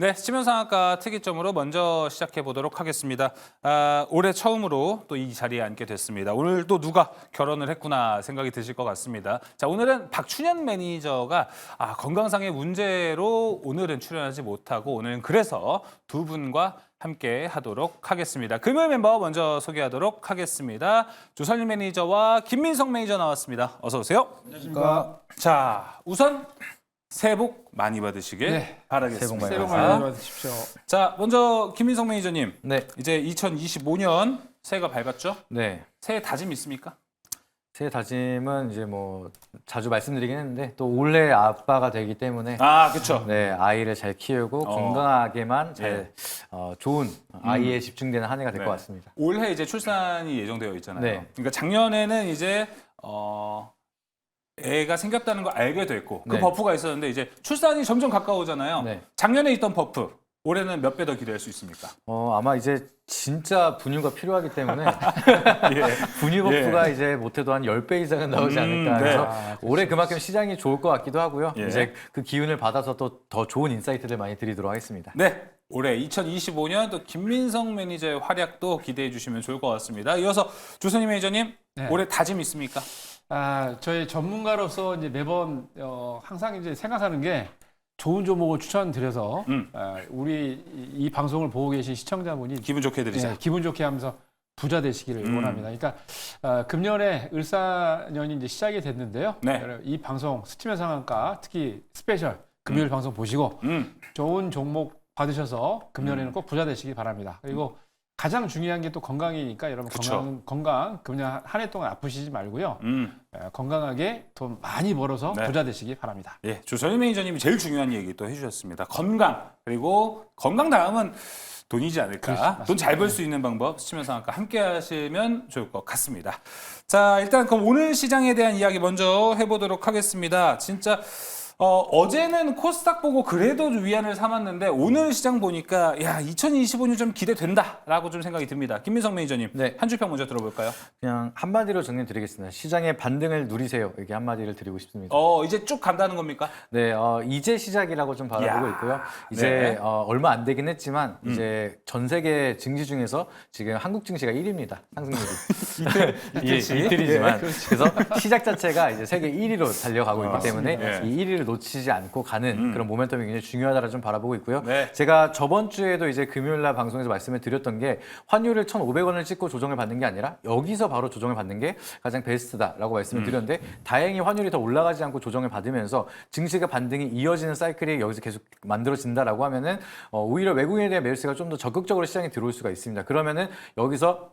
네, 치면상학과 특이점으로 먼저 시작해 보도록 하겠습니다. 올해 처음으로 또 이 자리에 앉게 됐습니다. 오늘 또 누가 결혼을 했구나 생각이 드실 것 같습니다. 자, 오늘은 박춘현 매니저가 건강상의 문제로 오늘은 출연하지 못하고 오늘은 그래서 두 분과 함께 하도록 하겠습니다. 금요일 멤버 먼저 소개하도록 하겠습니다. 조선일 매니저와 김민성 매니저 나왔습니다. 어서 오세요. 안녕하십니까. 자, 우선 새해 복 많이 받으시길 바라겠습니다. 새해 복 많이 받으십시오. 자, 먼저 김민성 매니저님. 네. 이제 2025년 새해가 밝았죠? 네. 새해 다짐 있습니까? 제 다짐은 이제 뭐 자주 말씀드리긴 했는데 또 올해 아빠가 되기 때문에 그렇죠. 네, 아이를 잘 키우고 건강하게만 잘 좋은 아이에 집중되는 한 해가 될 것 같습니다. 올해 이제 출산이 예정되어 있잖아요. 네. 그러니까 작년에는 이제 애가 생겼다는 걸 알게 됐고 그 네. 버프가 있었는데 이제 출산이 점점 가까워잖아요. 네. 작년에 있던 버프 올해는 몇 배 더 기대할 수 있습니까? 아마 이제 진짜 분유가 필요하기 때문에 예. 분유 버프가 이제 못해도 한 10배 이상은 나오지 않을까. 네. 그래서 올해 그만큼 시장이 좋을 것 같기도 하고요. 예. 이제 그 기운을 받아서 또 더 좋은 인사이트를 많이 드리도록 하겠습니다. 네. 올해 2025년 또 김민성 매니저의 활약도 기대해 주시면 좋을 것 같습니다. 이어서 조선희 매니저님, 네. 올해 다짐 있습니까? 저희 전문가로서 이제 매번 항상 이제 생각하는 게 좋은 종목을 추천드려서 우리 이 방송을 보고 계신 시청자분이 기분 좋게 해드리자. 네, 기분 좋게 하면서 부자 되시기를 원합니다. 그러니까 금년에 을사년이 이제 시작이 됐는데요. 네. 이 방송 스치면 상한가 특히 스페셜 금요일 방송 보시고 좋은 종목 받으셔서 금년에는 꼭 부자 되시기 바랍니다. 그리고 가장 중요한 게 또 건강이니까 여러분 건강 금년 한 해 동안 아프시지 말고요. 건강하게 돈 많이 벌어서 네. 부자 되시기 바랍니다. 예, 조선희 매니저님이 제일 중요한 얘기 또 해주셨습니다. 건강, 그리고 건강 다음은 돈이지 않을까. 돈 잘 벌 수 있는 방법 스치면상학과 함께 하시면 좋을 것 같습니다. 자, 일단 그럼 오늘 시장에 대한 이야기 먼저 해보도록 하겠습니다. 진짜 어제는 코스닥 보고 그래도 위안을 삼았는데 오늘 시장 보니까 2025년 좀 기대된다라고 좀 생각이 듭니다. 김민성 매니저님, 네. 한 줄 평 먼저 들어볼까요? 그냥 한마디로 정리드리겠습니다. 시장의 반등을 누리세요. 이렇게 한마디를 드리고 싶습니다. 이제 쭉 간다는 겁니까? 네, 이제 시작이라고 좀 바라보고 있고요. 이제 네. 얼마 안 되긴 했지만 이제 전 세계 증시 중에서 지금 한국 증시가 1위입니다. 상승률이. 이틀이지만 그래서 시작 자체가 이제 세계 1위로 달려가고 있기 때문에 네. 이 1위를 놓치지 않고 가는 그런 모멘텀이 굉장히 중요하다라 좀 바라보고 있고요. 네. 제가 저번 주에도 이제 금요일 날 방송에서 말씀을 드렸던 게 환율을 1,500원을 찍고 조정을 받는 게 아니라 여기서 바로 조정을 받는 게 가장 베스트다라고 말씀을 드렸는데 다행히 환율이 더 올라가지 않고 조정을 받으면서 증시가 반등이 이어지는 사이클이 여기서 계속 만들어진다라고 하면은 오히려 외국인에 대한 매수세가 좀 더 적극적으로 시장에 들어올 수가 있습니다. 그러면은 여기서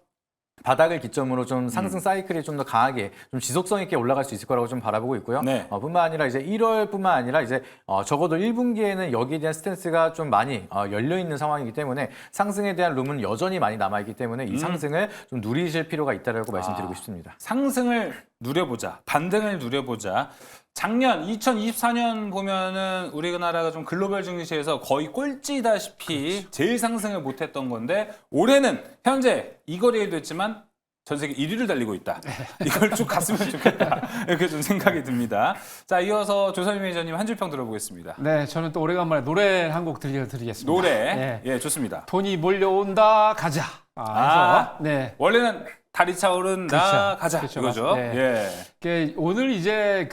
바닥을 기점으로 좀 상승 사이클이 좀 더 강하게 좀 지속성 있게 올라갈 수 있을 거라고 좀 바라보고 있고요. 네. 뿐만 아니라 이제 1월뿐만 아니라 이제 적어도 1분기에는 여기에 대한 스탠스가 좀 많이 열려 있는 상황이기 때문에 상승에 대한 룸은 여전히 많이 남아 있기 때문에 이 상승을 좀 누리실 필요가 있다라고 말씀드리고 싶습니다. 상승을 누려보자, 반등을 누려보자. 작년 2024년 보면은 우리나라가 좀 글로벌 증시에서 거의 꼴찌다시피 제일 상승을 못했던 건데 올해는 현재 이 거리에도 있지만 전 세계 1위를 달리고 있다. 이걸 쭉 갔으면 좋겠다. 이렇게 좀 생각이 듭니다. 자, 이어서 조선희 매니저님 한 줄 평 들어보겠습니다. 네, 저는 또 오래간만에 노래 한 곡 들려드리겠습니다. 노래, 네. 예, 좋습니다. 돈이 몰려온다 가자. 그래서 네. 원래는 달이 차오른다 그렇죠. 가자 그렇죠. 이거죠. 네. 예. 오늘 이제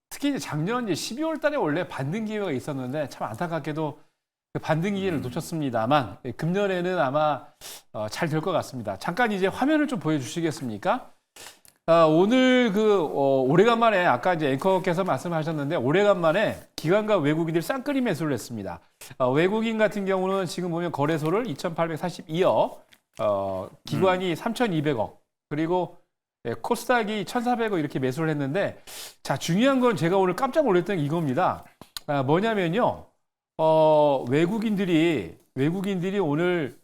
특히 이제 작년 이제 12월 달에 원래 반등 기회가 있었는데 참 안타깝게도 그 반등 기회를 놓쳤습니다만 금년에는 아마 잘 될 것 같습니다. 잠깐 이제 화면을 좀 보여주시겠습니까? 오늘 오래간만에 아까 이제 앵커께서 말씀하셨는데 오래간만에 기관과 외국인들이 쌍끌이 매수를 했습니다. 외국인 같은 경우는 지금 보면 거래소를 2,842억, 기관이 3,200억, 그리고 코스닥이 1,400억 이렇게 매수를 했는데 자, 중요한 건 제가 오늘 깜짝 놀랐던 게 이겁니다. 뭐냐면요. 외국인들이 오늘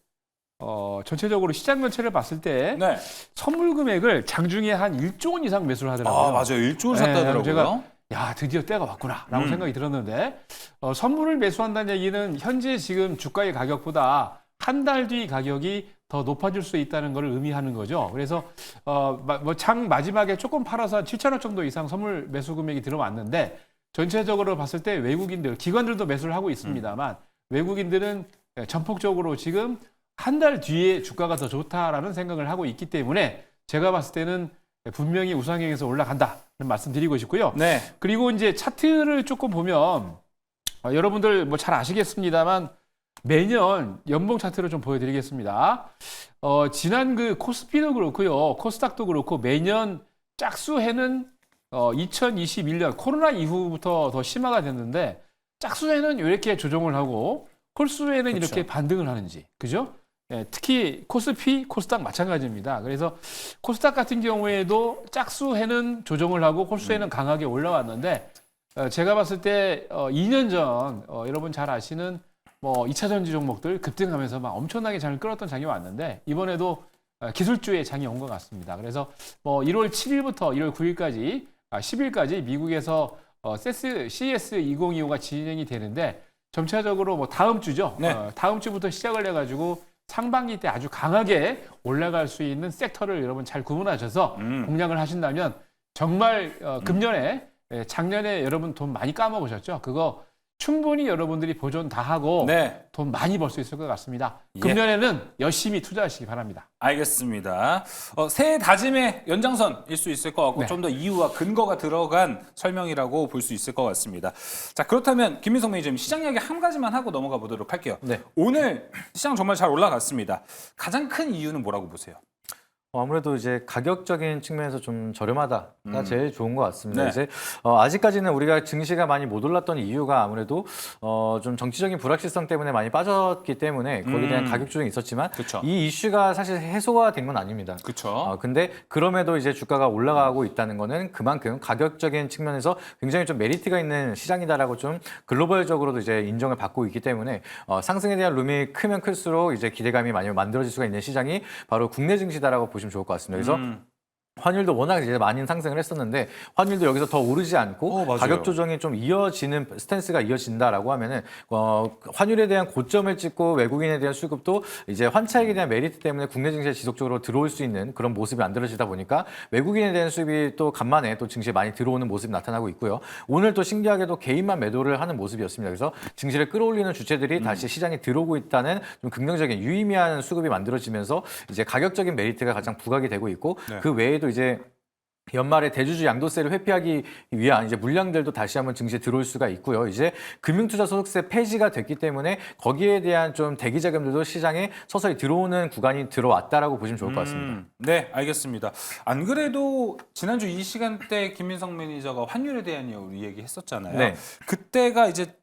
전체적으로 시장 전체를 봤을 때 네. 선물 금액을 장중에 한 1조 원 이상 매수를 하더라고요. 맞아요. 1조를 네, 샀다더라고요. 제가 드디어 때가 왔구나라고 생각이 들었는데 선물을 매수한다는 얘기는 현재 지금 주가의 가격보다 한 달 뒤 가격이 더 높아질 수 있다는 것을 의미하는 거죠. 그래서 장 마지막에 조금 팔아서 7천억 정도 이상 선물 매수 금액이 들어왔는데 전체적으로 봤을 때 외국인들, 기관들도 매수를 하고 있습니다만 외국인들은 전폭적으로 지금 한 달 뒤에 주가가 더 좋다라는 생각을 하고 있기 때문에 제가 봤을 때는 분명히 우상향에서 올라간다는 말씀드리고 싶고요. 네. 그리고 이제 차트를 조금 보면 여러분들 뭐 잘 아시겠습니다만 매년 연봉 차트를 좀 보여드리겠습니다. 지난 그 코스피도 그렇고요, 코스닥도 그렇고 매년 짝수해는 2021년 코로나 이후부터 더 심화가 됐는데 짝수해는 이렇게 조정을 하고 콜수해는 그렇죠. 이렇게 반등을 하는지, 그죠? 예, 특히 코스피, 코스닥 마찬가지입니다. 그래서 코스닥 같은 경우에도 짝수해는 조정을 하고 콜수해는 강하게 올라왔는데 제가 봤을 때 2년 전 여러분 잘 아시는 뭐 2차 전지 종목들 급등하면서 막 엄청나게 장을 끌었던 장이 왔는데 이번에도 기술주의 장이 온 것 같습니다. 그래서 뭐 1월 7일부터 1월 9일까지 10일까지 미국에서 CES 2025가 진행이 되는데 점차적으로 뭐 다음 주죠. 네. 다음 주부터 시작을 해가지고 상반기 때 아주 강하게 올라갈 수 있는 섹터를 여러분 잘 구분하셔서 공략을 하신다면 정말 금년에 작년에 여러분 돈 많이 까먹으셨죠? 그거 충분히 여러분들이 보존 다 하고 네. 돈 많이 벌 수 있을 것 같습니다. 예. 금년에는 열심히 투자하시기 바랍니다. 알겠습니다. 새해 다짐의 연장선일 수 있을 것 같고 네. 좀 더 이유와 근거가 들어간 설명이라고 볼 수 있을 것 같습니다. 자, 그렇다면 김민석 매니저님 시장 이야기 한 가지만 하고 넘어가 보도록 할게요. 네. 오늘 시장 정말 잘 올라갔습니다. 가장 큰 이유는 뭐라고 보세요? 아무래도 이제 가격적인 측면에서 좀 저렴하다가 제일 좋은 것 같습니다. 네. 이제 아직까지는 우리가 증시가 많이 못 올랐던 이유가 아무래도 좀 정치적인 불확실성 때문에 많이 빠졌기 때문에 거기에 대한 가격 조정이 있었지만 그쵸. 이 이슈가 사실 해소가 된 건 아닙니다. 그렇죠. 근데 그럼에도 이제 주가가 올라가고 있다는 거는 그만큼 가격적인 측면에서 굉장히 좀 메리트가 있는 시장이다라고 좀 글로벌적으로도 이제 인정을 받고 있기 때문에 상승에 대한 룸이 크면 클수록 이제 기대감이 많이 만들어질 수가 있는 시장이 바로 국내 증시다라고 보시면 좋을 것 같습니다. 그래서 환율도 워낙 이제 많이 상승을 했었는데 환율도 여기서 더 오르지 않고 맞아요. 가격 조정이 좀 이어지는 스탠스가 이어진다라고 하면은 환율에 대한 고점을 찍고 외국인에 대한 수급도 이제 환차익에 대한 메리트 때문에 국내 증시에 지속적으로 들어올 수 있는 그런 모습이 만들어지다 보니까 외국인에 대한 수입이 또 간만에 또 증시에 많이 들어오는 모습이 나타나고 있고요. 오늘 또 신기하게도 개인만 매도를 하는 모습이었습니다. 그래서 증시를 끌어올리는 주체들이 다시 시장에 들어오고 있다는 좀 긍정적인 유의미한 수급이 만들어지면서 이제 가격적인 메리트가 가장 부각이 되고 있고 네. 그 외에도 이제 연말에 대주주 양도세를 회피하기 위한 이제 물량들도 다시 한번 증시에 들어올 수가 있고요. 이제 금융투자소득세 폐지가 됐기 때문에 거기에 대한 좀 대기 자금들도 시장에 서서히 들어오는 구간이 들어왔다라고 보시면 좋을 것 같습니다. 네, 알겠습니다. 안 그래도 지난주 이 시간대 김민석 매니저가 환율에 대한 우리 얘기했었잖아요. 네. 그때가 이제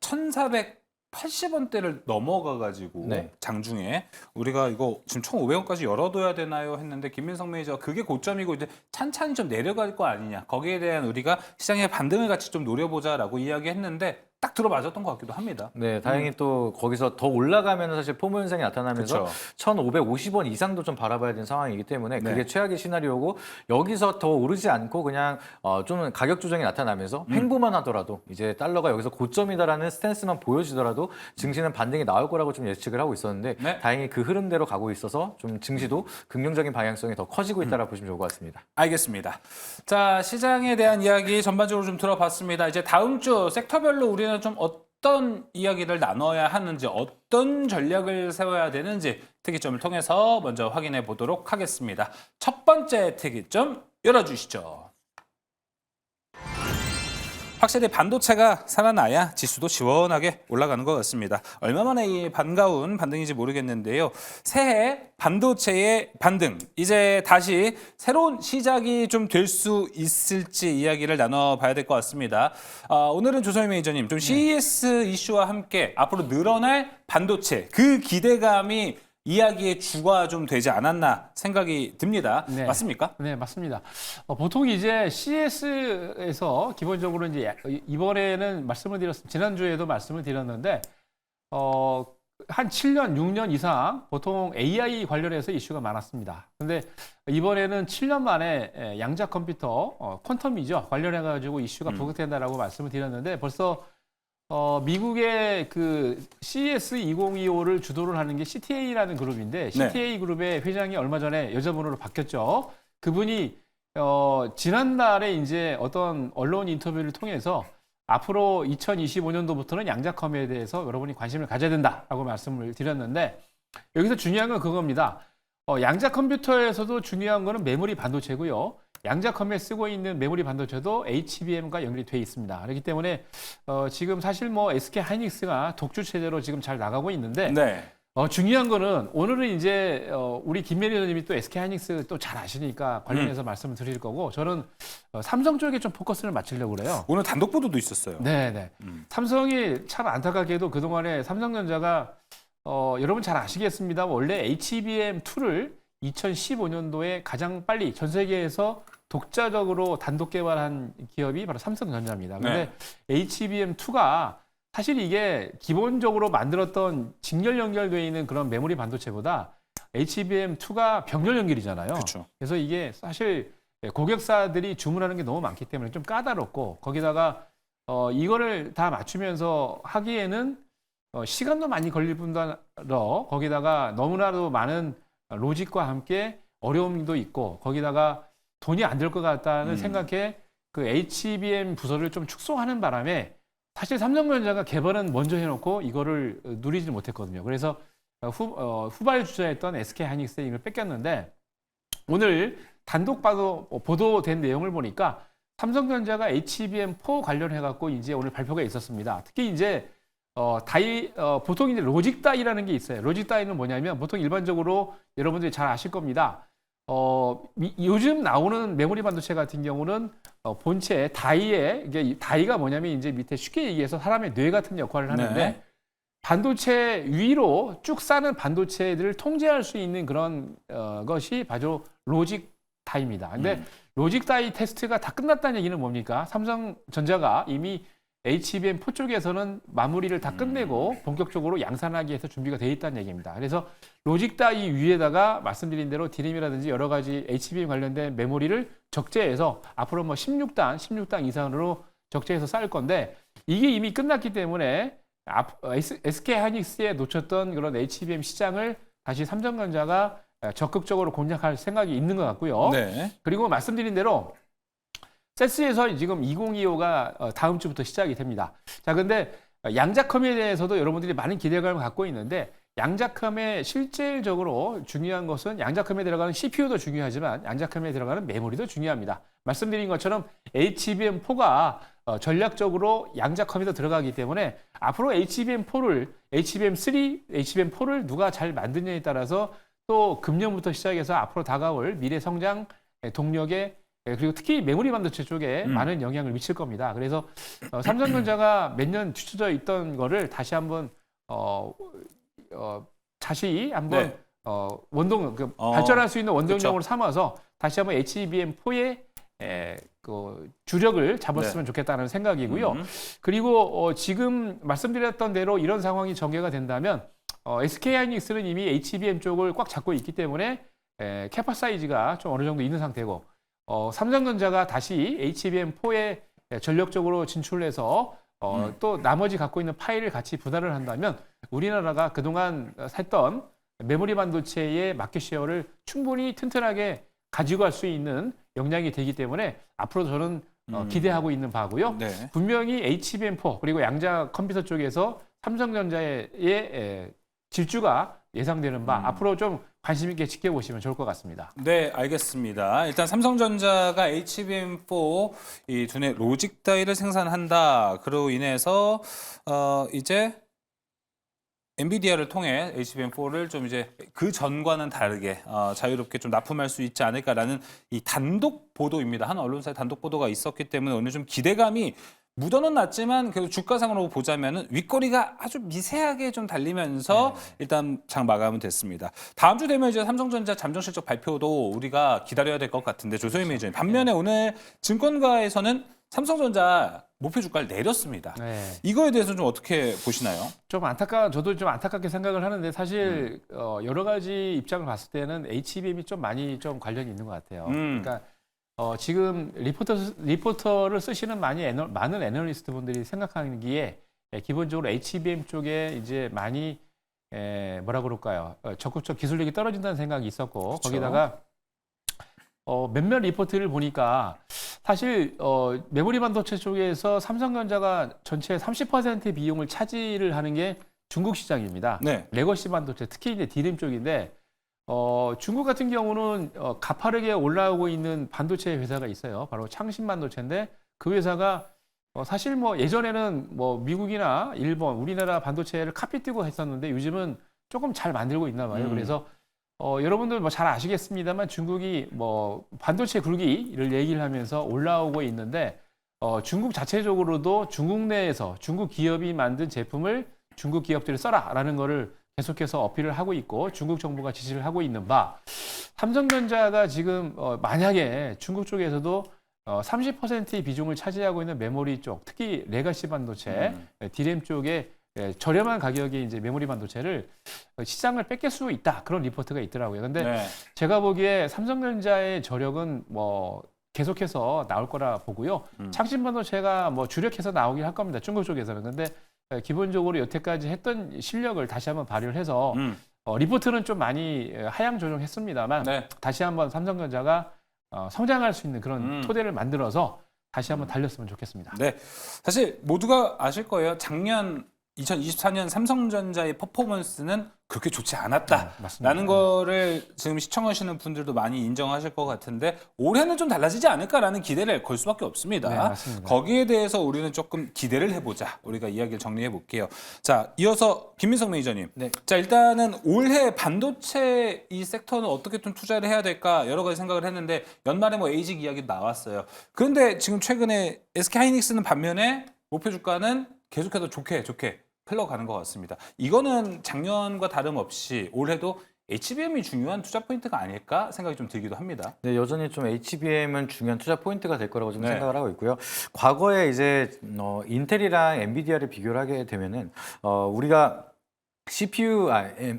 1,480원대를 넘어가가지고 네. 장중에 우리가 이거 지금 1,500원까지 열어둬야 되나요 했는데 김민석 매니저가 그게 고점이고 이제 찬찬히 좀 내려갈 거 아니냐. 거기에 대한 우리가 시장의 반등을 같이 좀 노려보자라고 이야기했는데 딱 들어맞았던 것 같기도 합니다. 네, 다행히 또 거기서 더 올라가면 사실 포모 현상이 나타나면서 그쵸. 1,550원 이상도 좀 바라봐야 되는 상황이기 때문에 네. 그게 최악의 시나리오고 여기서 더 오르지 않고 그냥 좀 가격 조정이 나타나면서 횡보만 하더라도 이제 달러가 여기서 고점이다라는 스탠스만 보여지더라도 증시는 반등이 나올 거라고 좀 예측을 하고 있었는데 네. 다행히 그 흐름대로 가고 있어서 좀 증시도 긍정적인 방향성이 더 커지고 있다라고 보시면 좋을 것 같습니다. 알겠습니다. 자, 시장에 대한 이야기 전반적으로 좀 들어봤습니다. 이제 다음 주 섹터별로 우리는 좀 어떤 이야기를 나눠야 하는지, 어떤 전략을 세워야 되는지 특이점을 통해서 먼저 확인해 보도록 하겠습니다. 첫 번째 특이점 열어주시죠. 확실히 반도체가 살아나야 지수도 시원하게 올라가는 것 같습니다. 얼마 만에 이 반가운 반등인지 모르겠는데요. 새해 반도체의 반등, 이제 다시 새로운 시작이 좀 될 수 있을지 이야기를 나눠봐야 될 것 같습니다. 오늘은 조성희 매니저님, 좀 CES 이슈와 함께 앞으로 늘어날 반도체, 그 기대감이 이야기의 주가 좀 되지 않았나 생각이 듭니다. 네. 맞습니까? 네, 맞습니다. 보통 이제 CES에서 기본적으로 이제 이번에는 말씀을 드렸습니다. 지난주에도 말씀을 드렸는데, 한 7년, 6년 이상 보통 AI 관련해서 이슈가 많았습니다. 근데 이번에는 7년 만에 양자 컴퓨터, 퀀텀이죠. 관련해가지고 이슈가 부각된다라고 말씀을 드렸는데 벌써 미국의 그 CES 2025를 주도를 하는 게 CTA라는 그룹인데 CTA 그룹의 회장이 얼마 전에 여자분으로 바뀌었죠. 그분이 지난달에 이제 어떤 언론 인터뷰를 통해서 앞으로 2025년도부터는 양자컴에 대해서 여러분이 관심을 가져야 된다라고 말씀을 드렸는데 여기서 중요한 건 그겁니다. 양자 컴퓨터에서도 중요한 거는 메모리 반도체고요. 양자컴에 쓰고 있는 메모리 반도체도 HBM과 연결이 돼 있습니다. 그렇기 때문에 지금 사실 뭐 SK 하이닉스가 독주 체제로 지금 잘 나가고 있는데 네. 중요한 거는 오늘은 이제 우리 김민희 의원님이 또 SK 하이닉스 또 잘 아시니까 관련해서 말씀을 드릴 거고 저는 삼성 쪽에 좀 포커스를 맞추려고 그래요. 오늘 단독 보도도 있었어요. 네네. 삼성이 참 안타깝게도 그동안에 삼성전자가 여러분 잘 아시겠습니다. 원래 HBM2를 2015년도에 가장 빨리 전 세계에서 독자적으로 단독 개발한 기업이 바로 삼성전자입니다. 근데 HBM2가 사실 이게 기본적으로 만들었던 직렬 연결되어 있는 그런 메모리 반도체보다 HBM2가 병렬 연결이잖아요. 그렇죠. 그래서 이게 사실 고객사들이 주문하는 게 너무 많기 때문에 좀 까다롭고 거기다가 이거를 다 맞추면서 하기에는 시간도 많이 걸릴 뿐더러 거기다가 너무나도 많은 로직과 함께 어려움도 있고 거기다가 돈이 안 될 것 같다는 생각에 그 HBM 부서를 좀 축소하는 바람에 사실 삼성전자가 개발은 먼저 해놓고 이거를 누리지 못했거든요. 그래서 후발 주자였던 SK 하이닉스에 이걸 뺏겼는데 오늘 단독 보도된 내용을 보니까 삼성전자가 HBM4 관련해갖고 이제 오늘 발표가 있었습니다. 특히 이제 보통 이제 로직 다이라는 게 있어요. 로직 다이는 뭐냐면 보통 일반적으로 여러분들이 잘 아실 겁니다. 요즘 나오는 메모리 반도체 같은 경우는 본체 다이에 이게 다이가 뭐냐면 이제 밑에 쉽게 얘기해서 사람의 뇌 같은 역할을 하는데 네. 반도체 위로 쭉 싸는 반도체들을 통제할 수 있는 그런 것이 바로 로직 다이입니다. 근데 로직 다이 테스트가 다 끝났다는 얘기는 뭡니까? 삼성전자가 이미 HBM4 쪽에서는 마무리를 다 끝내고 본격적으로 양산하기 위해서 준비가 돼 있다는 얘기입니다. 그래서 로직 다이 위에다가 말씀드린 대로 디램이라든지 여러 가지 HBM 관련된 메모리를 적재해서 앞으로 뭐 16단 이상으로 적재해서 쌓을 건데 이게 이미 끝났기 때문에 SK 하이닉스에 놓쳤던 그런 HBM 시장을 다시 삼성전자가 적극적으로 공략할 생각이 있는 것 같고요. 네. 그리고 말씀드린 대로 세스에서 지금 2025가 다음 주부터 시작이 됩니다. 자, 근데 양자컴에 대해서도 여러분들이 많은 기대감을 갖고 있는데 양자컴의 실질적으로 중요한 것은 양자컴에 들어가는 CPU도 중요하지만 양자컴에 들어가는 메모리도 중요합니다. 말씀드린 것처럼 HBM4가 전략적으로 양자컴에도 들어가기 때문에 앞으로 HBM3, HBM4를 누가 잘 만드냐에 따라서 또 금년부터 시작해서 앞으로 다가올 미래 성장 동력에 그리고 특히 메모리 반도체 쪽에 많은 영향을 미칠 겁니다. 그래서 삼성전자가 몇 년 뒤쳐져 있던 거를 다시 한번 네. 발전할 수 있는 원동력으로 그렇죠. 삼아서 다시 한번 HBM4의 그 주력을 잡았으면 좋겠다는 생각이고요. 그리고 지금 말씀드렸던 대로 이런 상황이 전개가 된다면 SK 하이닉스는 이미 HBM 쪽을 꽉 잡고 있기 때문에 캐파 사이즈가 좀 어느 정도 있는 상태고 삼성전자가 다시 HBM4에 전력적으로 진출해서 또 나머지 갖고 있는 파일을 같이 분할을 한다면 우리나라가 그동안 했던 메모리 반도체의 마켓 쉐어를 충분히 튼튼하게 가지고 갈 수 있는 역량이 되기 때문에 앞으로 저는 기대하고 있는 바고요. 네. 분명히 HBM4 그리고 양자 컴퓨터 쪽에서 삼성전자의 질주가 예상되는 바 앞으로 좀 관심 있게 지켜보시면 좋을 것 같습니다. 네, 알겠습니다. 일단 삼성전자가 HBM4 이 두뇌 로직 다이를 생산한다. 그로 인해서 이제 엔비디아를 통해 HBM4를 좀 이제 그 전과는 다르게 자유롭게 좀 납품할 수 있지 않을까라는 이 단독 보도입니다. 한 언론사의 단독 보도가 있었기 때문에 오늘 좀 기대감이 묻어는 났지만 그래도 주가상으로 보자면은 윗거리가 아주 미세하게 좀 달리면서 일단 장 마감은 됐습니다. 다음 주 되면 이제 삼성전자 잠정실적 발표도 우리가 기다려야 될 것 같은데 조소희 매니저님 반면에 오늘 증권가에서는 삼성전자 목표 주가를 내렸습니다. 네. 이거에 대해서 좀 어떻게 보시나요? 저도 좀 안타깝게 생각을 하는데 사실 여러 가지 입장을 봤을 때는 HBM이 좀 많이 좀 관련이 있는 것 같아요. 그러니까 지금 리포터를 쓰시는 많은 애널리스트 분들이 생각하기에 기본적으로 HBM 쪽에 이제 많이 뭐라 그럴까요? 적극적 기술력이 떨어진다는 생각이 있었고 그렇죠. 거기다가 몇몇 리포트를 보니까 사실 메모리 반도체 쪽에서 삼성전자가 전체 30%의 비용을 차지를 하는 게 중국 시장입니다. 네. 레거시 반도체, 특히 이제 D램 쪽인데 중국 같은 경우는 가파르게 올라오고 있는 반도체 회사가 있어요. 바로 창신 반도체인데 그 회사가 사실 뭐 예전에는 뭐 미국이나 일본, 우리나라 반도체를 카피뛰고 했었는데 요즘은 조금 잘 만들고 있나 봐요. 그래서 여러분들 뭐 잘 아시겠습니다만 중국이 뭐 반도체 굴기를 얘기를 하면서 올라오고 있는데 중국 자체적으로도 중국 내에서 중국 기업이 만든 제품을 중국 기업들이 써라라는 거를 계속해서 어필을 하고 있고 중국 정부가 지시를 하고 있는 바 삼성전자가 지금 만약에 중국 쪽에서도 30%의 비중을 차지하고 있는 메모리 쪽, 특히 레가시 반도체, D램 쪽에 저렴한 가격의 이제 메모리 반도체를 시장을 뺏길 수 있다. 그런 리포트가 있더라고요. 근데 네. 제가 보기에 삼성전자의 저력은 뭐 계속해서 나올 거라 보고요. 창신 반도체가 뭐 주력해서 나오긴 할 겁니다. 중국 쪽에서는. 근데 기본적으로 여태까지 했던 실력을 다시 한번 발휘를 해서 리포트는 좀 많이 하향 조정했습니다만 네. 다시 한번 삼성전자가 성장할 수 있는 그런 토대를 만들어서 다시 한번 달렸으면 좋겠습니다. 네. 사실 모두가 아실 거예요. 작년 2024년 삼성전자의 퍼포먼스는 그렇게 좋지 않았다라는 맞습니다. 거를 지금 시청하시는 분들도 많이 인정하실 것 같은데 올해는 좀 달라지지 않을까라는 기대를 걸 수밖에 없습니다. 네, 맞습니다. 거기에 대해서 우리는 조금 기대를 해보자. 우리가 이야기를 정리해 볼게요. 자, 이어서 김민석 매니저님. 네. 자, 일단은 올해 반도체 이 섹터는 어떻게 좀 투자를 해야 될까 여러 가지 생각을 했는데 연말에 뭐 에이직 이야기도 나왔어요. 그런데 지금 최근에 SK하이닉스는 반면에 목표 주가는 계속해서 좋게 흘러가는 것 같습니다. 이거는 작년과 다름없이 올해도 HBM이 중요한 투자 포인트가 아닐까 생각이 좀 들기도 합니다. 네, 여전히 좀 HBM은 중요한 투자 포인트가 될 거라고 좀 네. 생각을 하고 있고요. 과거에 이제 인텔이랑 엔비디아를 비교를 하게 되면은 우리가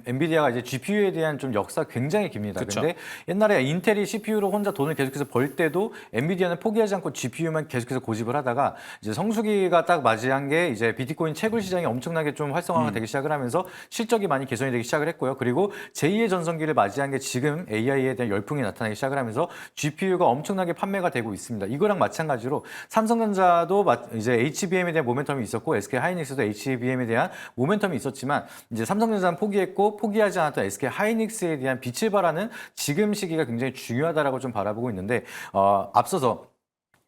엔비디아가 이제 GPU에 대한 좀 역사 굉장히 깁니다. 그쵸. 근데 옛날에 인텔이 CPU로 혼자 돈을 계속해서 벌 때도 엔비디아는 포기하지 않고 GPU만 계속해서 고집을 하다가 이제 성수기가 딱 맞이한 게 이제 비트코인 채굴 시장이 엄청나게 좀 활성화가 되기 시작을 하면서 실적이 많이 개선이 되기 시작을 했고요. 그리고 제2의 전성기를 맞이한 게 지금 AI에 대한 열풍이 나타나기 시작을 하면서 GPU가 엄청나게 판매가 되고 있습니다. 이거랑 마찬가지로 삼성전자도 이제 HBM에 대한 모멘텀이 있었고 SK하이닉스도 HBM에 대한 모멘텀이 있었지만 이제 삼성전자는 포기했고 포기하지 않았던 SK하이닉스에 대한 빛을 발하는 지금 시기가 굉장히 중요하다라고 좀 바라보고 있는데 앞서서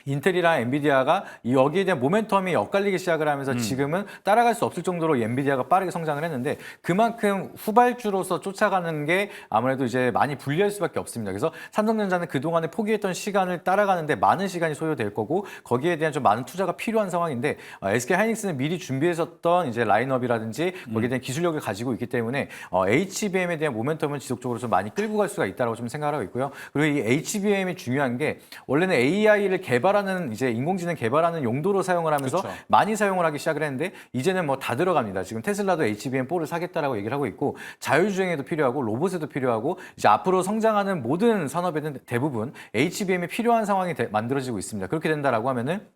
인텔이랑 엔비디아가 여기에 대한 모멘텀이 엇갈리기 시작을 하면서 지금은 따라갈 수 없을 정도로 엔비디아가 빠르게 성장을 했는데 그만큼 후발주로서 쫓아가는 게 아무래도 이제 많이 불리할 수밖에 없습니다. 그래서 삼성전자는 그동안에 포기했던 시간을 따라가는데 많은 시간이 소요될 거고 거기에 대한 좀 많은 투자가 필요한 상황인데 SK하이닉스는 미리 준비했었던 이제 라인업이라든지 거기에 대한 기술력을 가지고 있기 때문에 HBM에 대한 모멘텀은 지속적으로 좀 많이 끌고 갈 수가 있다고 좀 생각하고 있고요. 그리고 이 HBM이 중요한 게 원래는 AI를 개발하는 이제 인공지능 개발하는 용도로 사용을 하면서 그쵸. 많이 사용을 하기 시작을 했는데 이제는 뭐 다 들어갑니다. 지금 테슬라도 HBM4를 사겠다라고 얘기를 하고 있고 자율주행에도 필요하고 로봇에도 필요하고 이제 앞으로 성장하는 모든 산업에는 대부분 HBM이 필요한 상황이 만들어지고 있습니다. 그렇게 된다라고 하면은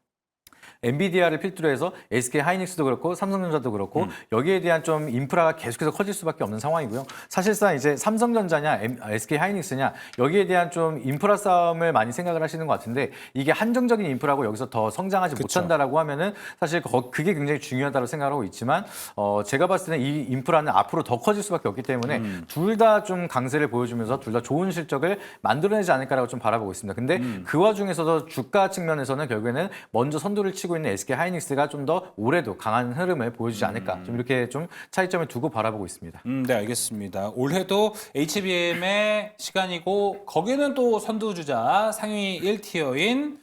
엔비디아를 필두로 해서 SK하이닉스도 그렇고 삼성전자도 그렇고 여기에 대한 좀 인프라가 계속해서 커질 수밖에 없는 상황이고요. 사실상 이제 삼성전자냐 SK하이닉스냐 여기에 대한 좀 인프라 싸움을 많이 생각을 하시는 것 같은데 이게 한정적인 인프라고 여기서 더 성장하지 그쵸. 못한다라고 하면은 사실 그게 굉장히 중요하다고 생각하고 있지만 제가 봤을 때는 이 인프라는 앞으로 더 커질 수밖에 없기 때문에 둘 다 좀 강세를 보여주면서 둘 다 좋은 실적을 만들어내지 않을까라고 좀 바라보고 있습니다. 근데 그 와중에서도 주가 측면에서는 결국에는 먼저 선두를 치고 있는 SK하이닉스가 좀 더 올해도 강한 흐름을 보여주지 않을까 좀 이렇게 좀 차이점을 두고 바라보고 있습니다. 네, 알겠습니다. 올해도 HBM의 시간이고 거기는 또 선두주자 상위 1티어인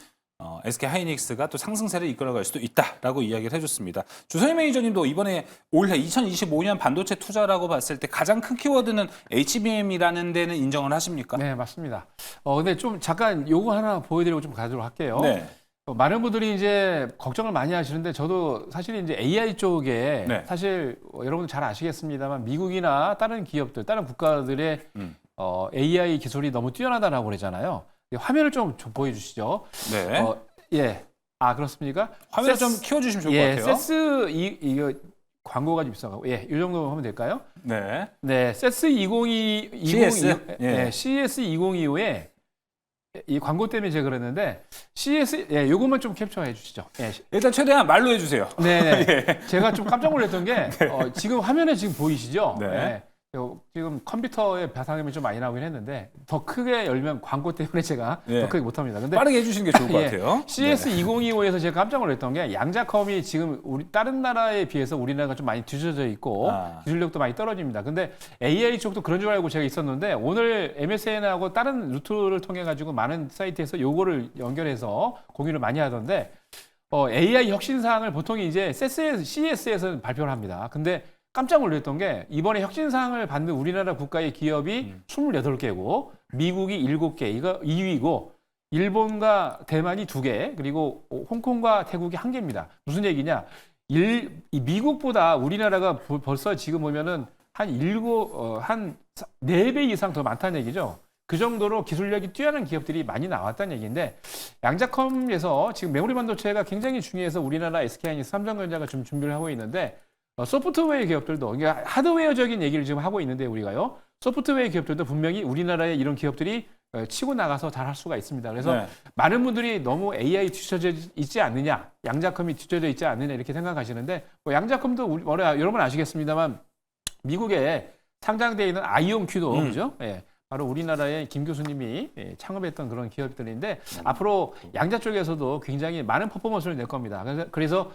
SK하이닉스가 또 상승세를 이끌어갈 수도 있다라고 이야기를 해줬습니다. 주선희 매니저님도 이번에 올해 2025년 반도체 투자라고 봤을 때 가장 큰 키워드는 HBM이라는 데는 인정을 하십니까? 네, 맞습니다. 근데 좀 잠깐 요거 하나 보여드리고 좀 가도록 할게요. 네. 많은 분들이 이제 걱정을 많이 하시는데 저도 사실 이제 AI 쪽에 네. 사실 여러분들 잘 아시겠습니다만 미국이나 다른 기업들, 다른 국가들의 AI 기술이 너무 뛰어나다라고 그러잖아요. 화면을 좀 보여주시죠. 네. 예. 그렇습니까? 화면을 좀 키워주시면 좋을 것 같아요. 세스 이거 광고가 좀 있어가지고 이 정도 하면 될까요? 네. 네, 세스 2022 CS? CS 2025에 이 광고 때문에 제가 그랬는데 CS 예, 요것만 좀 캡처해 주시죠. 예. 일단 최대한 말로 해주세요. 네. 제가 좀 깜짝 놀랐던 게 지금 화면에 지금 보이시죠? 네. 예. 지금 컴퓨터에 바탕화면이 좀 많이 나오긴 했는데 더 크게 열면 광고 때문에 제가 네. 더 크게 못합니다. 근데 빠르게 해주시는 게 좋을 것 예, 같아요. CS 네. 2025에서 제가 깜짝 놀랐던 게 양자컴이 지금 우리 다른 나라에 비해서 우리나라가 좀 많이 뒤져져 있고 기술력도 많이 떨어집니다. 근데 AI 쪽도 그런 줄 알고 제가 있었는데 오늘 MSN하고 다른 루트를 통해 가지고 많은 사이트에서 요거를 연결해서 공유를 많이 하던데 AI 혁신 사항을 보통 이제 CES에서 발표를 합니다. 근데 깜짝 놀랐던 게 이번에 혁신 사항을 받는 우리나라 국가의 기업이 28개고 미국이 7개, 이거 2위고 일본과 대만이 2개, 그리고 홍콩과 태국이 1개입니다. 무슨 얘기냐? 이 미국보다 우리나라가 벌써 지금 보면은 한 4배 이상 더 많다는 얘기죠. 그 정도로 기술력이 뛰어난 기업들이 많이 나왔다는 얘기인데 양자컴에서 지금 메모리 반도체가 굉장히 중요해서 우리나라 SK하이닉스, 삼성전자가 좀 준비를 하고 있는데 소프트웨어 기업들도 그러니까 하드웨어적인 얘기를 지금 하고 있는데 우리가요. 소프트웨어 기업들도 분명히 우리나라에 이런 기업들이 치고 나가서 잘 할 수가 있습니다. 그래서 네. 많은 분들이 너무 AI 뒤쳐져 있지 않느냐, 양자컴이 뒤쳐져 있지 않느냐 이렇게 생각하시는데 양자컴도 여러분 아시겠습니다만 미국에 상장되어 있는 아이온큐도 그죠? 예. 바로 우리나라의 김 교수님이 창업했던 그런 기업들인데 앞으로 양자 쪽에서도 굉장히 많은 퍼포먼스를 낼 겁니다. 그래서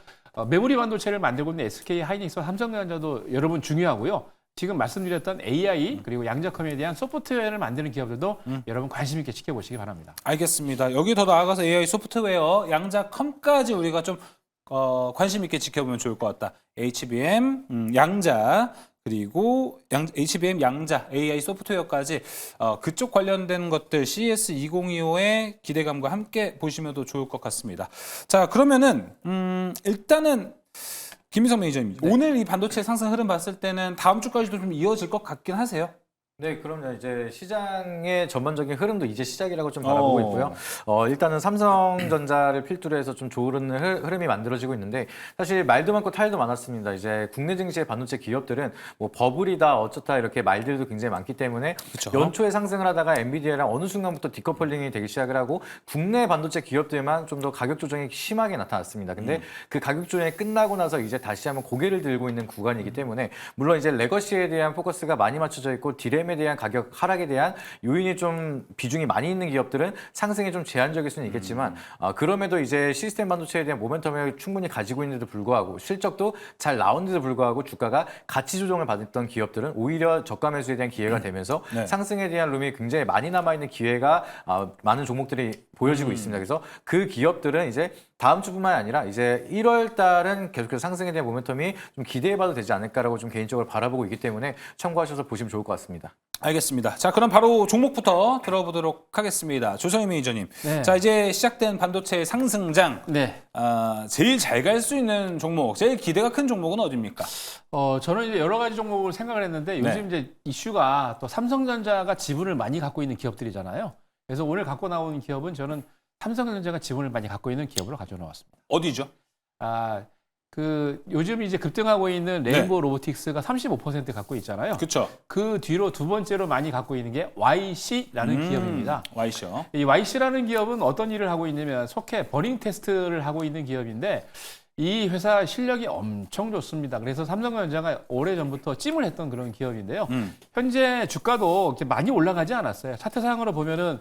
메모리 반도체를 만들고 있는 SK 하이닉스와 삼성전자도 여러분 중요하고요. 지금 말씀드렸던 AI 그리고 양자컴에 대한 소프트웨어를 만드는 기업들도 여러분 관심 있게 지켜보시기 바랍니다. 알겠습니다. 여기 더 나아가서 AI 소프트웨어 양자컴까지 우리가 좀 관심 있게 지켜보면 좋을 것 같다. HBM, 양자 그리고 HBM 양자 AI 소프트웨어까지 그쪽 관련된 것들 CES 2025의 기대감과 함께 보시면도 좋을 것 같습니다. 자, 그러면은 일단은 김민석 매니저님, 네. 오늘 이 반도체 상승 흐름 봤을 때는 다음 주까지도 좀 이어질 것 같긴 하세요. 네, 그럼요. 이제 시장의 전반적인 흐름도 이제 시작이라고 좀 바라보고 있고요. 일단은 삼성전자를 필두로 해서 좀 좋은 흐름이 만들어지고 있는데 사실 말도 많고 탈도 많았습니다. 이제 국내 증시의 반도체 기업들은 뭐 버블이다 어쩌다 이렇게 말들도 굉장히 많기 때문에 그쵸. 연초에 상승을 하다가 엔비디아랑 어느 순간부터 디커플링이 되기 시작을 하고 국내 반도체 기업들만 좀 더 가격 조정이 심하게 나타났습니다. 근데 그 가격 조정이 끝나고 나서 이제 다시 한번 고개를 들고 있는 구간이기 때문에 물론 이제 레거시에 대한 포커스가 많이 맞춰져 있고 디램에 대한 가격 하락에 대한 요인이 좀 비중이 많이 있는 기업들은 상승이 좀 제한적일 수는 있겠지만 그럼에도 이제 시스템 반도체에 대한 모멘텀을 충분히 가지고 있는데도 불구하고 실적도 잘 나오는데도 불구하고 주가가 가치 조정을 받았던 기업들은 오히려 저가 매수에 대한 기회가 되면서 네. 상승에 대한 룸이 굉장히 많이 남아있는 기회가 많은 종목들이 보여지고 있습니다. 그래서 그 기업들은 이제 다음 주뿐만 아니라 이제 1월 달은 계속해서 상승에 대한 모멘텀이 좀 기대해봐도 되지 않을까라고 좀 개인적으로 바라보고 있기 때문에 참고하셔서 보시면 좋을 것 같습니다. 알겠습니다. 자, 그럼 바로 종목부터 들어보도록 하겠습니다. 조성희 매니저님. 네. 자, 이제 시작된 반도체 상승장. 네. 제일 잘 갈 수 있는 종목, 제일 기대가 큰 종목은 어디입니까? 저는 이제 여러 가지 종목을 생각을 했는데 요즘 이제 이슈가 또 삼성전자가 지분을 많이 갖고 있는 기업들이잖아요. 그래서 오늘 갖고 나온 기업은 저는 삼성전자가 지분을 많이 갖고 있는 기업으로 가져나왔습니다. 어디죠? 요즘 이제 급등하고 있는 레인보우 로보틱스가 35% 갖고 있잖아요. 그렇죠. 그 뒤로 두 번째로 많이 갖고 있는 게 YC라는 기업입니다. 와이셔. 이 YC라는 기업은 어떤 일을 하고 있냐면 속해 버닝 테스트를 하고 있는 기업인데 이 회사 실력이 엄청 좋습니다. 그래서 삼성전자가 오래전부터 찜을 했던 그런 기업인데요. 현재 주가도 이렇게 많이 올라가지 않았어요. 차트상으로 보면은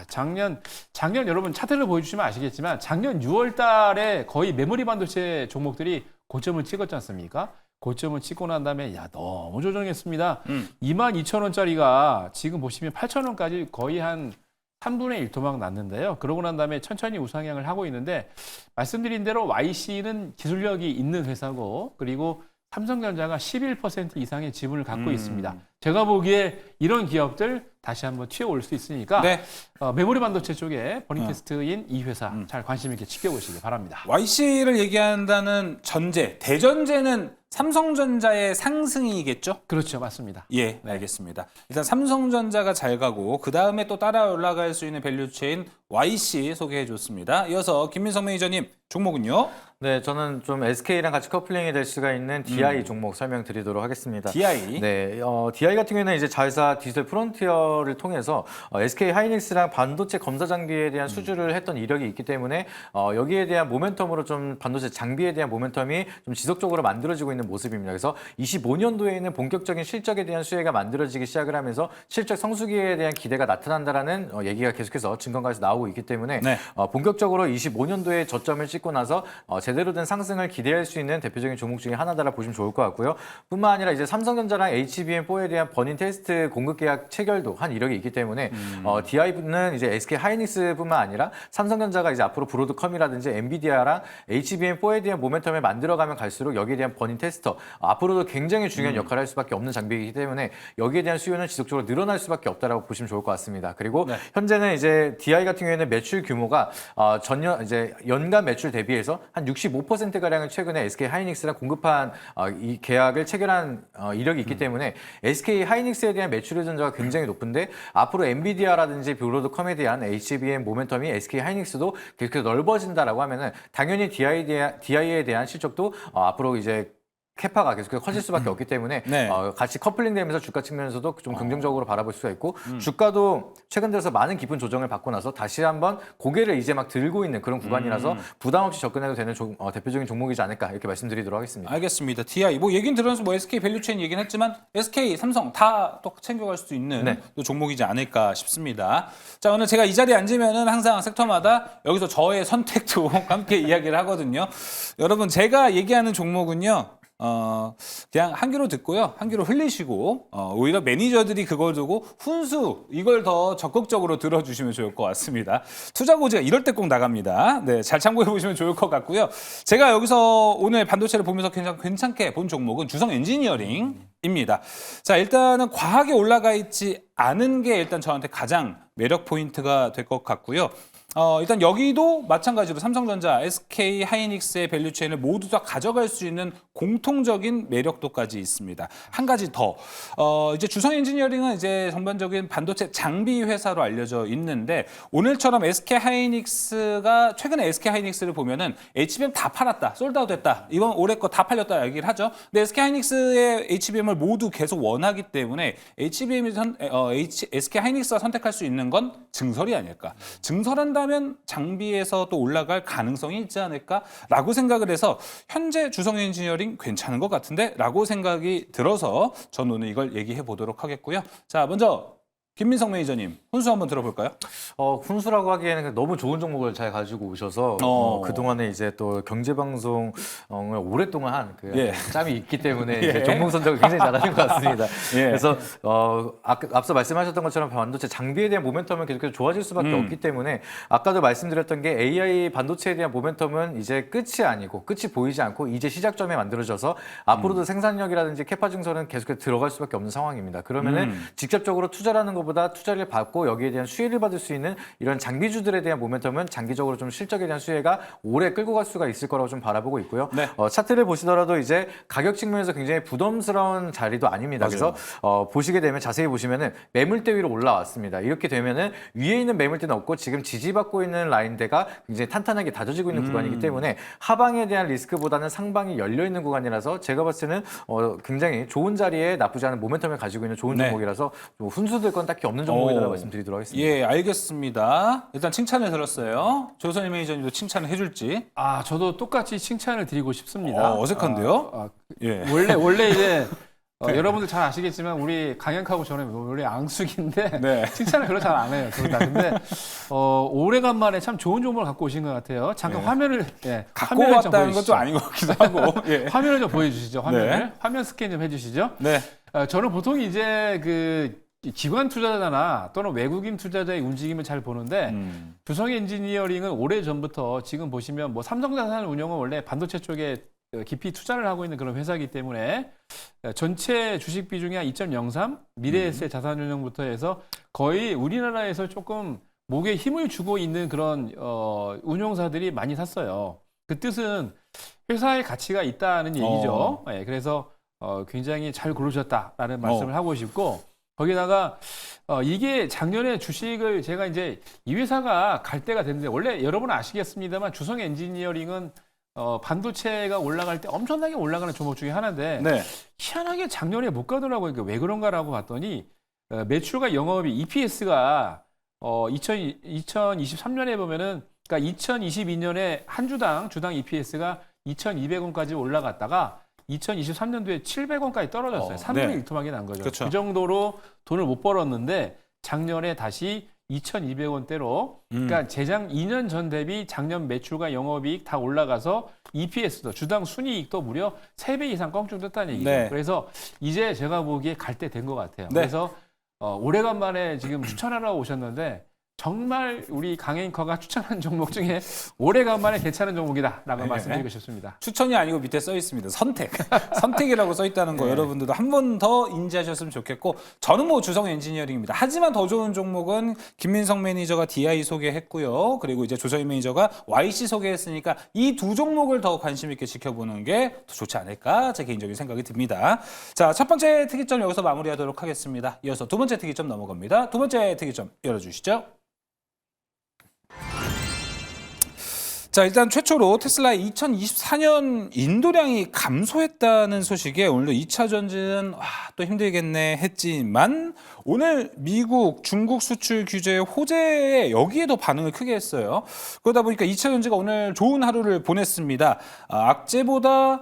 작년 여러분 차트를 보여주시면 아시겠지만 작년 6월 달에 거의 메모리 반도체 종목들이 고점을 찍었지 않습니까? 고점을 찍고 난 다음에 너무 조정했습니다. 22,000원짜리가 지금 보시면 8,000원까지 거의 한 3분의 1 도막 났는데요. 그러고 난 다음에 천천히 우상향을 하고 있는데 말씀드린 대로 YC는 기술력이 있는 회사고 그리고 삼성전자가 11% 이상의 지분을 갖고 있습니다. 제가 보기에 이런 기업들 다시 한번 튀어올 수 있으니까 네. 메모리 반도체 쪽에 버닝 테스트인 이 회사 잘 관심 있게 지켜보시기 바랍니다. YC를 얘기한다는 전제, 대전제는 삼성전자의 상승이겠죠? 그렇죠. 맞습니다. 예, 알겠습니다. 일단 삼성전자가 잘 가고 그 다음에 또 따라 올라갈 수 있는 밸류체인 YC 소개해 줬습니다. 이어서 김민석 매니저님 종목은요? 네, 저는 좀 SK랑 같이 커플링이 될 수가 있는 DI 종목 설명드리도록 하겠습니다. DI. 네, DI DI 같은 경우에는 이제 자회사 디지털 프론티어를 통해서 SK 하이닉스랑 반도체 검사 장비에 대한 수주를 했던 이력이 있기 때문에 여기에 대한 모멘텀으로 좀 반도체 장비에 대한 모멘텀이 좀 지속적으로 만들어지고 있는 모습입니다. 그래서 25년도에는 본격적인 실적에 대한 수혜가 만들어지기 시작을 하면서 실적 성수기에 대한 기대가 나타난다라는 얘기가 계속해서 증권가에서 나오고 있기 때문에 네. 본격적으로 25년도에 저점을 찍고 나서 제대로 된 상승을 기대할 수 있는 대표적인 종목 중에 하나다라 보시면 좋을 것 같고요. 뿐만 아니라 이제 삼성전자랑 HBM4에 대한 버닝 테스트 공급 계약 체결도 한 이력이 있기 때문에 DI는 이제 SK 하이닉스뿐만 아니라 삼성전자가 이제 앞으로 브로드컴이라든지 엔비디아랑 HBM4에 대한 모멘텀을 만들어가면 갈수록 여기에 대한 버닝 테스터 앞으로도 굉장히 중요한 역할을 할 수밖에 없는 장비이기 때문에 여기에 대한 수요는 지속적으로 늘어날 수밖에 없다라고 보시면 좋을 것 같습니다. 그리고 네. 현재는 이제 DI 같은 경우에는 매출 규모가 전년 이제 연간 매출 대비해서 한 65% 가량을 최근에 SK 하이닉스랑 공급한 이 계약을 체결한 이력이 있기 때문에 SK 하이닉스에 대한 매출 의존도가 굉장히 높은데 앞으로 엔비디아라든지 브로드컴에 대한 HBM 모멘텀이 SK 하이닉스도 계속 넓어진다라고 하면은 당연히 DI에 대한 실적도 앞으로 이제 캐파가 계속해서 커질 수밖에 없기 때문에 네. 같이 커플링되면서 주가 측면에서도 좀 긍정적으로 바라볼 수가 있고 주가도 최근 들어서 많은 깊은 조정을 받고 나서 다시 한번 고개를 이제 막 들고 있는 그런 구간이라서 부담 없이 접근해도 되는 대표적인 종목이지 않을까 이렇게 말씀드리도록 하겠습니다. 알겠습니다. DI 뭐 얘기는 들으면서 뭐 SK 밸류체인 얘기는 했지만 SK, 삼성 다 또 챙겨갈 수 있는 네. 또 종목이지 않을까 싶습니다. 자, 오늘 제가 이 자리에 앉으면은 항상 섹터마다 여기서 저의 선택도 함께 이야기를 하거든요. 여러분 제가 얘기하는 종목은요. 그냥 한 귀로 듣고요. 한 귀로 흘리시고 오히려 매니저들이 그걸 두고 훈수 이걸 더 적극적으로 들어주시면 좋을 것 같습니다. 투자 고지가 이럴 때 꼭 나갑니다. 네, 잘 참고해 보시면 좋을 것 같고요. 제가 여기서 오늘 반도체를 보면서 괜찮게 본 종목은 주성 엔지니어링입니다. 자, 일단은 과하게 올라가 있지 않은 게 일단 저한테 가장 매력 포인트가 될 것 같고요. 일단 여기도 마찬가지로 삼성전자, SK 하이닉스의 밸류체인을 모두 다 가져갈 수 있는 공통적인 매력도까지 있습니다. 한 가지 더. 이제 주성 엔지니어링은 이제 전반적인 반도체 장비 회사로 알려져 있는데 오늘처럼 SK 하이닉스가 최근에 SK 하이닉스를 보면은 HBM 다 팔았다. 솔드아웃 됐다. 이번 올해 거 다 팔렸다 얘기를 하죠. 근데 SK 하이닉스의 HBM을 모두 계속 원하기 때문에 SK 하이닉스가 선택할 수 있는 건 증설이 아닐까. 증설한다면 장비에서 또 올라갈 가능성이 있지 않을까라고 생각을 해서 현재 주성 엔지니어링 괜찮은 것 같은데 라고 생각이 들어서 저는 오늘 이걸 얘기해 보도록 하겠고요. 자, 먼저 김민성 매니저님 훈수 한번 들어볼까요? 훈수라고 하기에는 너무 좋은 종목을 잘 가지고 오셔서 그동안에 이제 또 경제방송을 오랫동안 한 예. 짬이 있기 때문에 예. 이제 종목 선정을 굉장히 잘하신 것 같습니다. 예. 그래서 앞서 말씀하셨던 것처럼 반도체 장비에 대한 모멘텀은 계속해서 좋아질 수밖에 없기 때문에 아까도 말씀드렸던 게 AI 반도체에 대한 모멘텀은 이제 끝이 아니고 끝이 보이지 않고 이제 시작점에 만들어져서 앞으로도 생산력이라든지 캐파 증설은 계속해서 들어갈 수밖에 없는 상황입니다. 그러면은 직접적으로 투자라는 것보다 투자를 받고 여기에 대한 수혜를 받을 수 있는 이런 장비주들에 대한 모멘텀은 장기적으로 좀 실적에 대한 수혜가 오래 끌고 갈 수가 있을 거라고 좀 바라보고 있고요. 네. 차트를 보시더라도 이제 가격 측면에서 굉장히 부담스러운 자리도 아닙니다. 맞아요. 그래서 보시게 되면 자세히 보시면은 매물대 위로 올라왔습니다. 이렇게 되면은 위에 있는 매물대는 없고 지금 지지받고 있는 라인대가 굉장히 탄탄하게 다져지고 있는 구간이기 때문에 하방에 대한 리스크보다는 상방이 열려 있는 구간이라서 제가 봤을 때는 굉장히 좋은 자리에 나쁘지 않은 모멘텀을 가지고 있는 좋은 네. 종목이라서 훈수될 건 딱히 없는 종목이라고 말씀드리도록 하겠습니다. 예, 알겠습니다. 일단 칭찬을 들었어요. 조선일 매니저님도 칭찬을 해줄지. 저도 똑같이 칭찬을 드리고 싶습니다. 어색한데요? 예. 원래 이제 여러분들 잘 아시겠지만 우리 강양하고 저는 원래 앙숙인데 네. 칭찬을 별로 잘 안 해요. 근데 오래간만에 참 좋은 종목을 갖고 오신 것 같아요. 잠깐 네. 화면을 갖고 화면을 좀 왔다는 보여주시죠. 것도 아닌 것 같기도 하고. 예. 화면을 좀 보여주시죠. 화면을 네. 화면 스캔 좀 해주시죠. 네. 저는 보통 이제 그 기관 투자자나 또는 외국인 투자자의 움직임을 잘 보는데 주성 엔지니어링은 오래 전부터 지금 보시면 뭐 삼성자산 운용은 원래 반도체 쪽에 깊이 투자를 하고 있는 그런 회사이기 때문에 전체 주식 비중이 한 2.03, 미래에셋 자산운용부터 해서 거의 우리나라에서 조금 목에 힘을 주고 있는 그런 운용사들이 많이 샀어요. 그 뜻은 회사의 가치가 있다는 얘기죠. 네, 그래서 굉장히 잘 고르셨다라는 말씀을 하고 싶고 거기다가 이게 작년에 주식을 제가 이제 이 회사가 갈 때가 됐는데 원래 여러분 아시겠습니다만 주성 엔지니어링은 반도체가 올라갈 때 엄청나게 올라가는 종목 중에 하나인데 네. 희한하게 작년에 못 가더라고요. 그러니까 왜 그런가라고 봤더니 매출과 영업이 EPS가 2023년에 보면은 그러니까 2022년에 한 주당 EPS가 2,200원까지 올라갔다가 2023년도에 700원까지 떨어졌어요. 3분의 네. 1토막이 난 거죠. 그쵸. 그 정도로 돈을 못 벌었는데 작년에 다시 2,200원대로 그러니까 재작 2년 전 대비 작년 매출과 영업이익 다 올라가서 EPS도 주당 순이익도 무려 3배 이상 껑충 떴다는 얘기죠. 네. 그래서 이제 제가 보기에 갈 때 된 것 같아요. 네. 그래서 오래간만에 지금 추천하러 오셨는데 정말 우리 강앵커가 추천한 종목 중에 오래간만에 괜찮은 종목이다라고 네. 말씀드리고 싶습니다. 추천이 아니고 밑에 써 있습니다. 선택. 선택이라고 써 있다는 거 네. 여러분들도 한 번 더 인지하셨으면 좋겠고 저는 뭐 주성 엔지니어링입니다. 하지만 더 좋은 종목은 김민성 매니저가 DI 소개했고요. 그리고 이제 조서희 매니저가 YC 소개했으니까 이 두 종목을 더 관심 있게 지켜보는 게 더 좋지 않을까 제 개인적인 생각이 듭니다. 자, 첫 번째 특이점 여기서 마무리하도록 하겠습니다. 이어서 두 번째 특이점 넘어갑니다. 두 번째 특이점 열어주시죠. 자, 일단 최초로 테슬라의 2024년 인도량이 감소했다는 소식에 오늘도 2차 전지는 또 힘들겠네 했지만 오늘 미국, 중국 수출 규제 호재에 여기에도 반응을 크게 했어요. 그러다 보니까 2차 전지가 오늘 좋은 하루를 보냈습니다. 악재보다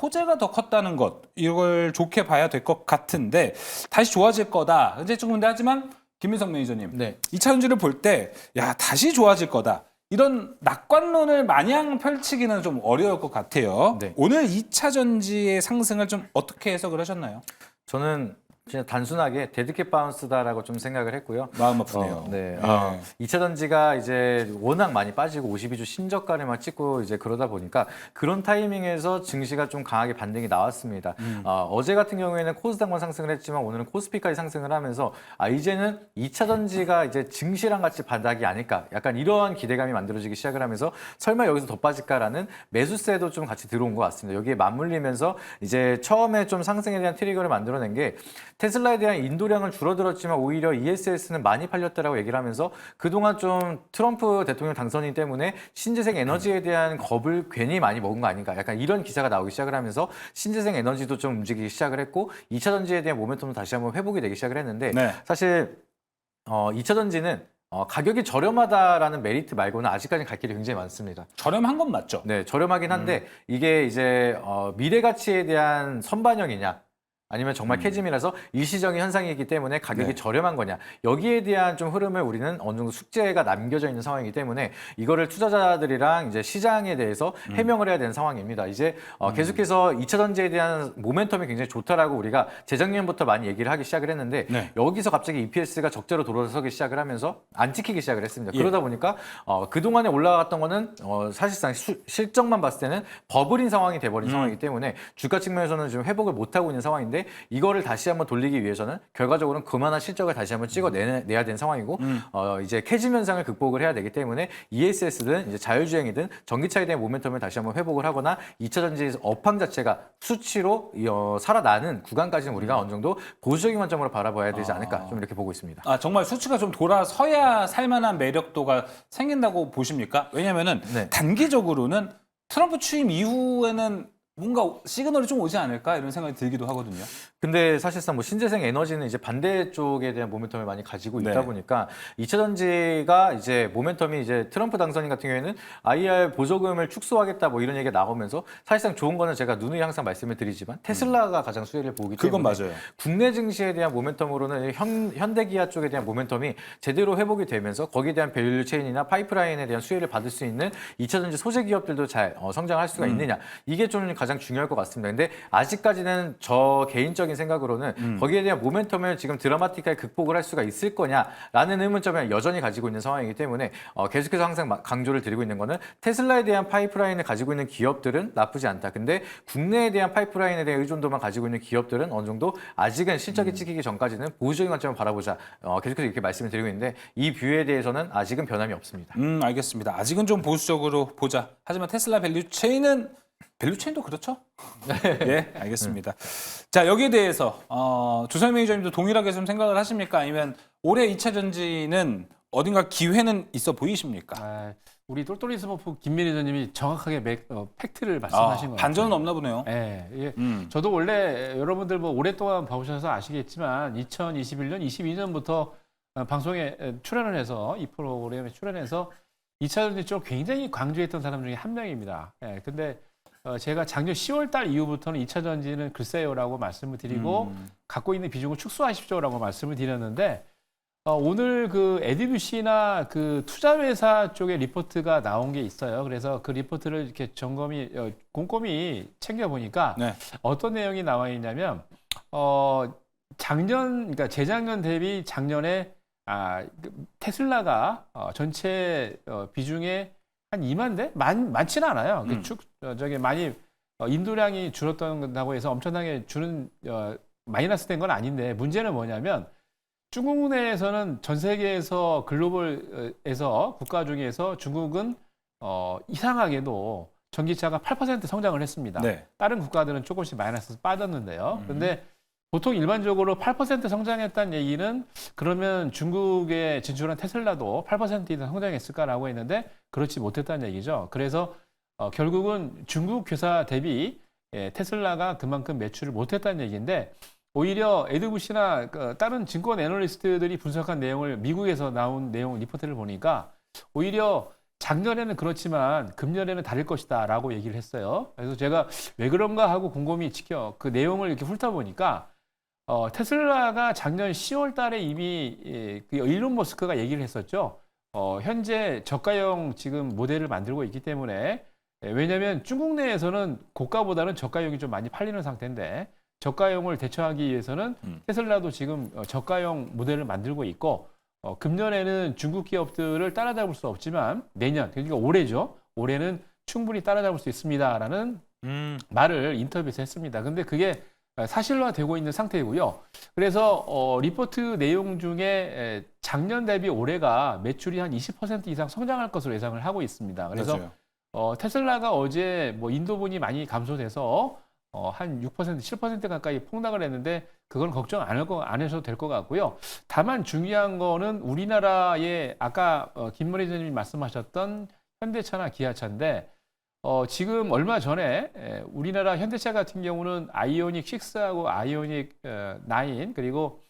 호재가 더 컸다는 것, 이걸 좋게 봐야 될 것 같은데 다시 좋아질 거다. 이제 조금 근데 하지만 김민석 매니저님, 네. 2차 전지를 볼 때 야, 다시 좋아질 거다. 이런 낙관론을 마냥 펼치기는 좀 어려울 것 같아요. 네. 오늘 2차 전지의 상승을 좀 어떻게 해석을 하셨나요? 저는 그냥 단순하게 데드캣 바운스다라고 좀 생각을 했고요. 마음 아프네요. 네. 네. 2차 전지가 이제 워낙 많이 빠지고 52주 신저가를 막 찍고 이제 그러다 보니까 그런 타이밍에서 증시가 좀 강하게 반등이 나왔습니다. 어제 같은 경우에는 코스닥만 상승을 했지만 오늘은 코스피까지 상승을 하면서 이제는 2차 전지가 이제 증시랑 같이 바닥이 아닐까 약간 이러한 기대감이 만들어지기 시작을 하면서 설마 여기서 더 빠질까라는 매수세도 좀 같이 들어온 것 같습니다. 여기에 맞물리면서 이제 처음에 좀 상승에 대한 트리거를 만들어낸 게 테슬라에 대한 인도량은 줄어들었지만 오히려 ESS는 많이 팔렸다라고 얘기를 하면서 그동안 좀 트럼프 대통령 당선인 때문에 신재생 에너지에 대한 겁을 괜히 많이 먹은 거 아닌가 약간 이런 기사가 나오기 시작을 하면서 신재생 에너지도 좀 움직이기 시작을 했고 2차 전지에 대한 모멘텀도 다시 한번 회복이 되기 시작을 했는데 네. 사실 2차 전지는 가격이 저렴하다라는 메리트 말고는 아직까지는 갈 길이 굉장히 많습니다. 저렴한 건 맞죠? 네, 저렴하긴 한데 이게 이제 미래 가치에 대한 선반영이냐 아니면 정말 캐즘이라서 일시적인 현상이기 때문에 가격이 네. 저렴한 거냐 여기에 대한 좀 흐름을 우리는 어느 정도 숙제가 남겨져 있는 상황이기 때문에 이거를 투자자들이랑 이제 시장에 대해서 해명을 해야 되는 상황입니다. 이제 계속해서 2차 전지에 대한 모멘텀이 굉장히 좋다라고 우리가 재작년부터 많이 얘기를 하기 시작을 했는데 네. 여기서 갑자기 EPS가 적자로 돌아서기 시작을 하면서 안 찍히기 시작을 했습니다. 예. 그러다 보니까 그동안에 올라갔던 거는 사실상 실적만 봤을 때는 버블인 상황이 돼버린 상황이기 때문에 주가 측면에서는 지금 회복을 못하고 있는 상황인데 이거를 다시 한번 돌리기 위해서는 결과적으로는 그만한 실적을 다시 한번 찍어내야 되는 상황이고 이제 캐즘 현상을 극복을 해야 되기 때문에 ESS든 이제 자율주행이든 전기차에 대한 모멘텀을 다시 한번 회복을 하거나 2차 전지에서 업황 자체가 수치로 살아나는 구간까지는 우리가 어느 정도 보수적인 관점으로 바라봐야 되지 않을까 좀 이렇게 보고 있습니다. 정말 수치가 좀 돌아서야 살만한 매력도가 생긴다고 보십니까? 왜냐면은 네. 단기적으로는 트럼프 취임 이후에는 뭔가 시그널이 좀 오지 않을까 이런 생각이 들기도 하거든요. 근데 사실상 뭐 신재생 에너지는 이제 반대쪽에 대한 모멘텀을 많이 가지고 있다 네. 보니까 2차 전지가 이제 모멘텀이 이제 트럼프 당선인 같은 경우에는 IR 보조금을 축소하겠다 뭐 이런 얘기가 나오면서 사실상 좋은 거는 제가 누누이 항상 말씀을 드리지만 테슬라가 가장 수혜를 보기 그건 때문에 맞아요. 국내 증시에 대한 모멘텀으로는 현대기아 쪽에 대한 모멘텀이 제대로 회복이 되면서 거기에 대한 밸류 체인이나 파이프라인에 대한 수혜를 받을 수 있는 2차 전지 소재 기업들도 잘 성장할 수가 있느냐 이게 좀 가장 중요할 것 같습니다. 근데 아직까지는 저 개인적인 생각으로는 거기에 대한 모멘텀을 지금 드라마틱하게 극복을 할 수가 있을 거냐라는 의문점을 여전히 가지고 있는 상황이기 때문에 계속해서 항상 강조를 드리고 있는 거는 테슬라에 대한 파이프라인을 가지고 있는 기업들은 나쁘지 않다. 근데 국내에 대한 파이프라인에 대한 의존도만 가지고 있는 기업들은 어느 정도 아직은 실적이 찍히기 전까지는 보수적인 관점을 바라보자. 계속해서 이렇게 말씀을 드리고 있는데 이 뷰에 대해서는 아직은 변함이 없습니다. 알겠습니다. 아직은 좀 보수적으로 보자. 하지만 테슬라 밸류체인도 그렇죠? 예, 알겠습니다. 자, 여기에 대해서 조선 매니저님도 동일하게 좀 생각을 하십니까? 아니면 올해 2차 전지는 어딘가 기회는 있어 보이십니까? 우리 똘똘이 스머프 김 매니저님이 정확하게 팩트를 말씀하신 것 같아요. 반전은 없나 보네요. 네, 예. 저도 원래 여러분들 뭐 오랫동안 봐오셔서 아시겠지만 2021년, 22년부터 방송에 출연을 해서 이 프로그램에 출연해서 2차전지 쪽 굉장히 강조했던 사람 중에 한 명입니다. 예, 근데 제가 작년 10월 달 이후부터는 2차 전지는 글쎄요라고 말씀을 드리고 갖고 있는 비중을 축소하십시오라고 말씀을 드렸는데 오늘 그 에디뷰시나 그 투자회사 쪽에 리포트가 나온 게 있어요. 그래서 그 리포트를 이렇게 꼼꼼히 챙겨보니까 네. 어떤 내용이 나와 있냐면 그러니까 재작년 대비 작년에 테슬라가 전체 비중에 한 2만 대? 많지는 않아요. 많이 인도량이 줄었다고 해서 엄청나게 마이너스 된 건 아닌데 문제는 뭐냐면 중국 내에서는 전 세계에서 글로벌에서 국가 중에서 중국은 이상하게도 전기차가 8% 성장을 했습니다. 네. 다른 국가들은 조금씩 마이너스에서 빠졌는데요. 근데 보통 일반적으로 8% 성장했다는 얘기는 그러면 중국에 진출한 테슬라도 8% 이상 성장했을까라고 했는데 그렇지 못했다는 얘기죠. 그래서 결국은 중국 회사 대비 테슬라가 그만큼 매출을 못했다는 얘기인데 오히려 에드부시나 다른 증권 애널리스트들이 분석한 내용을 미국에서 나온 내용 리포트를 보니까 오히려 작년에는 그렇지만 금년에는 다를 것이다 라고 얘기를 했어요. 그래서 제가 왜 그런가 하고 곰곰이 그 내용을 이렇게 훑어보니까 테슬라가 작년 10월 달에 이미 그 일론 머스크가 얘기를 했었죠. 현재 저가형 지금 모델을 만들고 있기 때문에 왜냐하면 중국 내에서는 고가보다는 저가형이 좀 많이 팔리는 상태인데 저가형을 대처하기 위해서는 테슬라도 지금 저가형 모델을 만들고 있고 금년에는 중국 기업들을 따라잡을 수 없지만 내년, 그러니까 올해죠. 올해는 충분히 따라잡을 수 있습니다라는 말을 인터뷰에서 했습니다. 근데 그게 사실화되고 있는 상태이고요. 그래서 리포트 내용 중에 작년 대비 올해가 매출이 한 20% 이상 성장할 것으로 예상을 하고 있습니다. 그래서 테슬라가 어제 뭐 인도분이 많이 감소돼서 한 6%, 7% 가까이 폭락을 했는데 그건 걱정 안 하셔도 될 것 같고요. 다만 중요한 거는 우리나라의 아까 김 매니저님이 말씀하셨던 현대차나 기아차인데 지금 얼마 전에 우리나라 현대차 같은 경우는 아이오닉 6하고 아이오닉 9 그리고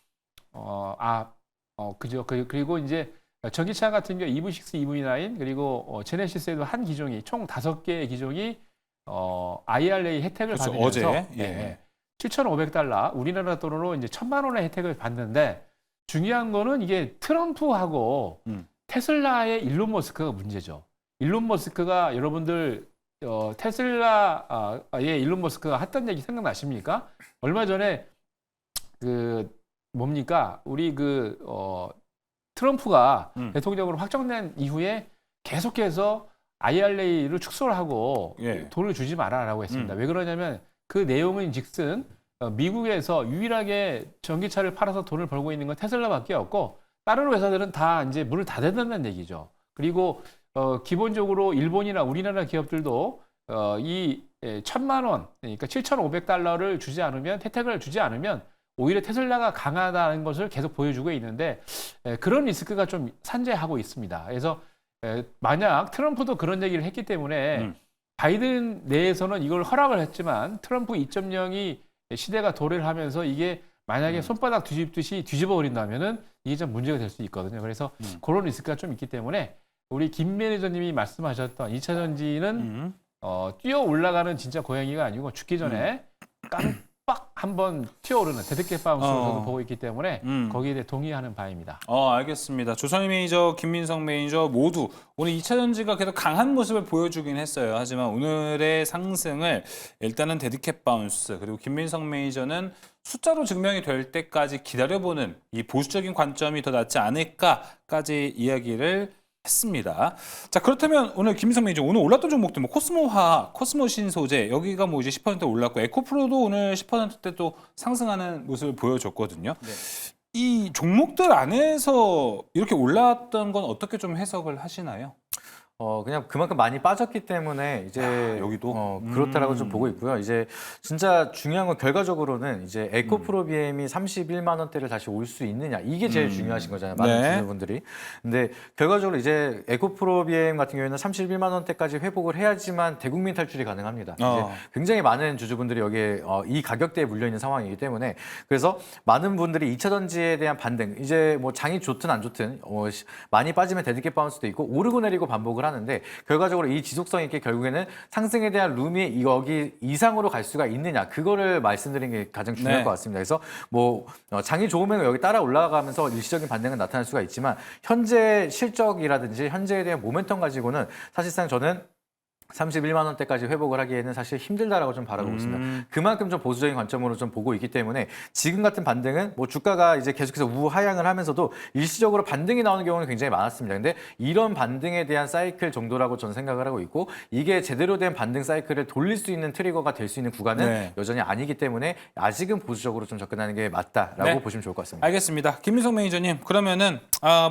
그죠. 그리고 이제 전기차 같은 경우 EV6, EV9 그리고 제네시스에도 한 기종이 총 5개의 기종이 IRA 혜택을 그렇죠. 받으면서 어제 예. 7,500달러 우리나라 돈으로 이제 1,000만 원의 혜택을 받는데 중요한 거는 이게 트럼프하고 테슬라의 일론 머스크가 문제죠. 일론 머스크가 여러분들 테슬라의 일론 머스크가 했던 얘기 생각나십니까? 얼마 전에 우리 트럼프가 대통령으로 확정된 이후에 계속해서 IRA를 축소를 하고 돈을 주지 마라라고 했습니다. 왜 그러냐면 그 내용은 즉슨 미국에서 유일하게 전기차를 팔아서 돈을 벌고 있는 건 테슬라밖에 없고 다른 회사들은 다 이제 문을 닫아낸다는 얘기죠. 그리고 기본적으로 일본이나 우리나라 기업들도 이 1,000만 원, 그러니까 7,500달러를 주지 않으면 혜택을 주지 않으면 오히려 테슬라가 강하다는 것을 계속 보여주고 있는데 그런 리스크가 좀 산재하고 있습니다. 그래서 만약 트럼프도 그런 얘기를 했기 때문에 바이든 내에서는 이걸 허락을 했지만 트럼프 2.0이 시대가 도래를 하면서 이게 만약에 손바닥 뒤집듯이 뒤집어 버린다면은 이게 좀 문제가 될 수 있거든요. 그래서 그런 리스크가 좀 있기 때문에 우리 김 매니저님이 말씀하셨던 2차 전지는 뛰어 올라가는 진짜 고양이가 아니고 죽기 전에 깜빡 한번 튀어오르는 데드캣 바운스로 저도 보고 있기 때문에 거기에 대해 동의하는 바입니다. 알겠습니다. 조선희 매니저, 김민성 매니저 모두 오늘 2차 전지가 계속 강한 모습을 보여주긴 했어요. 하지만 오늘의 상승을 일단은 데드캣 바운스 그리고 김민성 매니저는 숫자로 증명이 될 때까지 기다려보는 이 보수적인 관점이 더 낫지 않을까까지 이야기를 했습니다. 자, 그렇다면 오늘 김민성 매니저 오늘 올랐던 종목들 뭐 코스모화학, 코스모 신소재 여기가 뭐 이제 10% 올랐고 에코프로도 오늘 10%대 또 상승하는 모습을 보여줬거든요. 네. 이 종목들 안에서 이렇게 올랐던 건 어떻게 좀 해석을 하시나요? 그냥 그만큼 많이 빠졌기 때문에 이제 여기도? 그렇다라고 좀 보고 있고요. 이제 진짜 중요한 건 결과적으로는 이제 에코프로 BM이 31만 원대를 다시 올 수 있느냐 이게 제일 중요하신 거잖아요. 많은 네. 분들이. 근데 결과적으로 이제 에코프로 BM 같은 경우에는 31만 원대까지 회복을 해야지만 대국민 탈출이 가능합니다. 이제 굉장히 많은 주주분들이 여기에 이 가격대에 물려 있는 상황이기 때문에 그래서 많은 분들이 2차 전지에 대한 반등 이제 뭐 장이 좋든 안 좋든 많이 빠지면 데드캣 바운스도 있고 오르고 내리고 반복을 하는데 결과적으로 이 지속성 있게 결국에는 상승에 대한 룸이 여기 이상으로 갈 수가 있느냐 그거를 말씀드린 게 가장 중요할 네. 것 같습니다. 그래서 뭐 장이 좋으면 여기 따라 올라가면서 일시적인 반등은 나타날 수가 있지만 현재 실적이라든지 현재에 대한 모멘텀 가지고는 사실상 저는 31만 원대까지 회복을 하기에는 사실 힘들다라고 좀 바라보고 있습니다. 그만큼 좀 보수적인 관점으로 좀 보고 있기 때문에 지금 같은 반등은 뭐 주가가 이제 계속해서 우하향을 하면서도 일시적으로 반등이 나오는 경우는 굉장히 많았습니다. 근데 이런 반등에 대한 사이클 정도라고 저는 생각을 하고 있고 이게 제대로 된 반등 사이클을 돌릴 수 있는 트리거가 될 수 있는 구간은 네. 여전히 아니기 때문에 아직은 보수적으로 좀 접근하는 게 맞다라고 네. 보시면 좋을 것 같습니다. 알겠습니다. 김민석 매니저님, 그러면은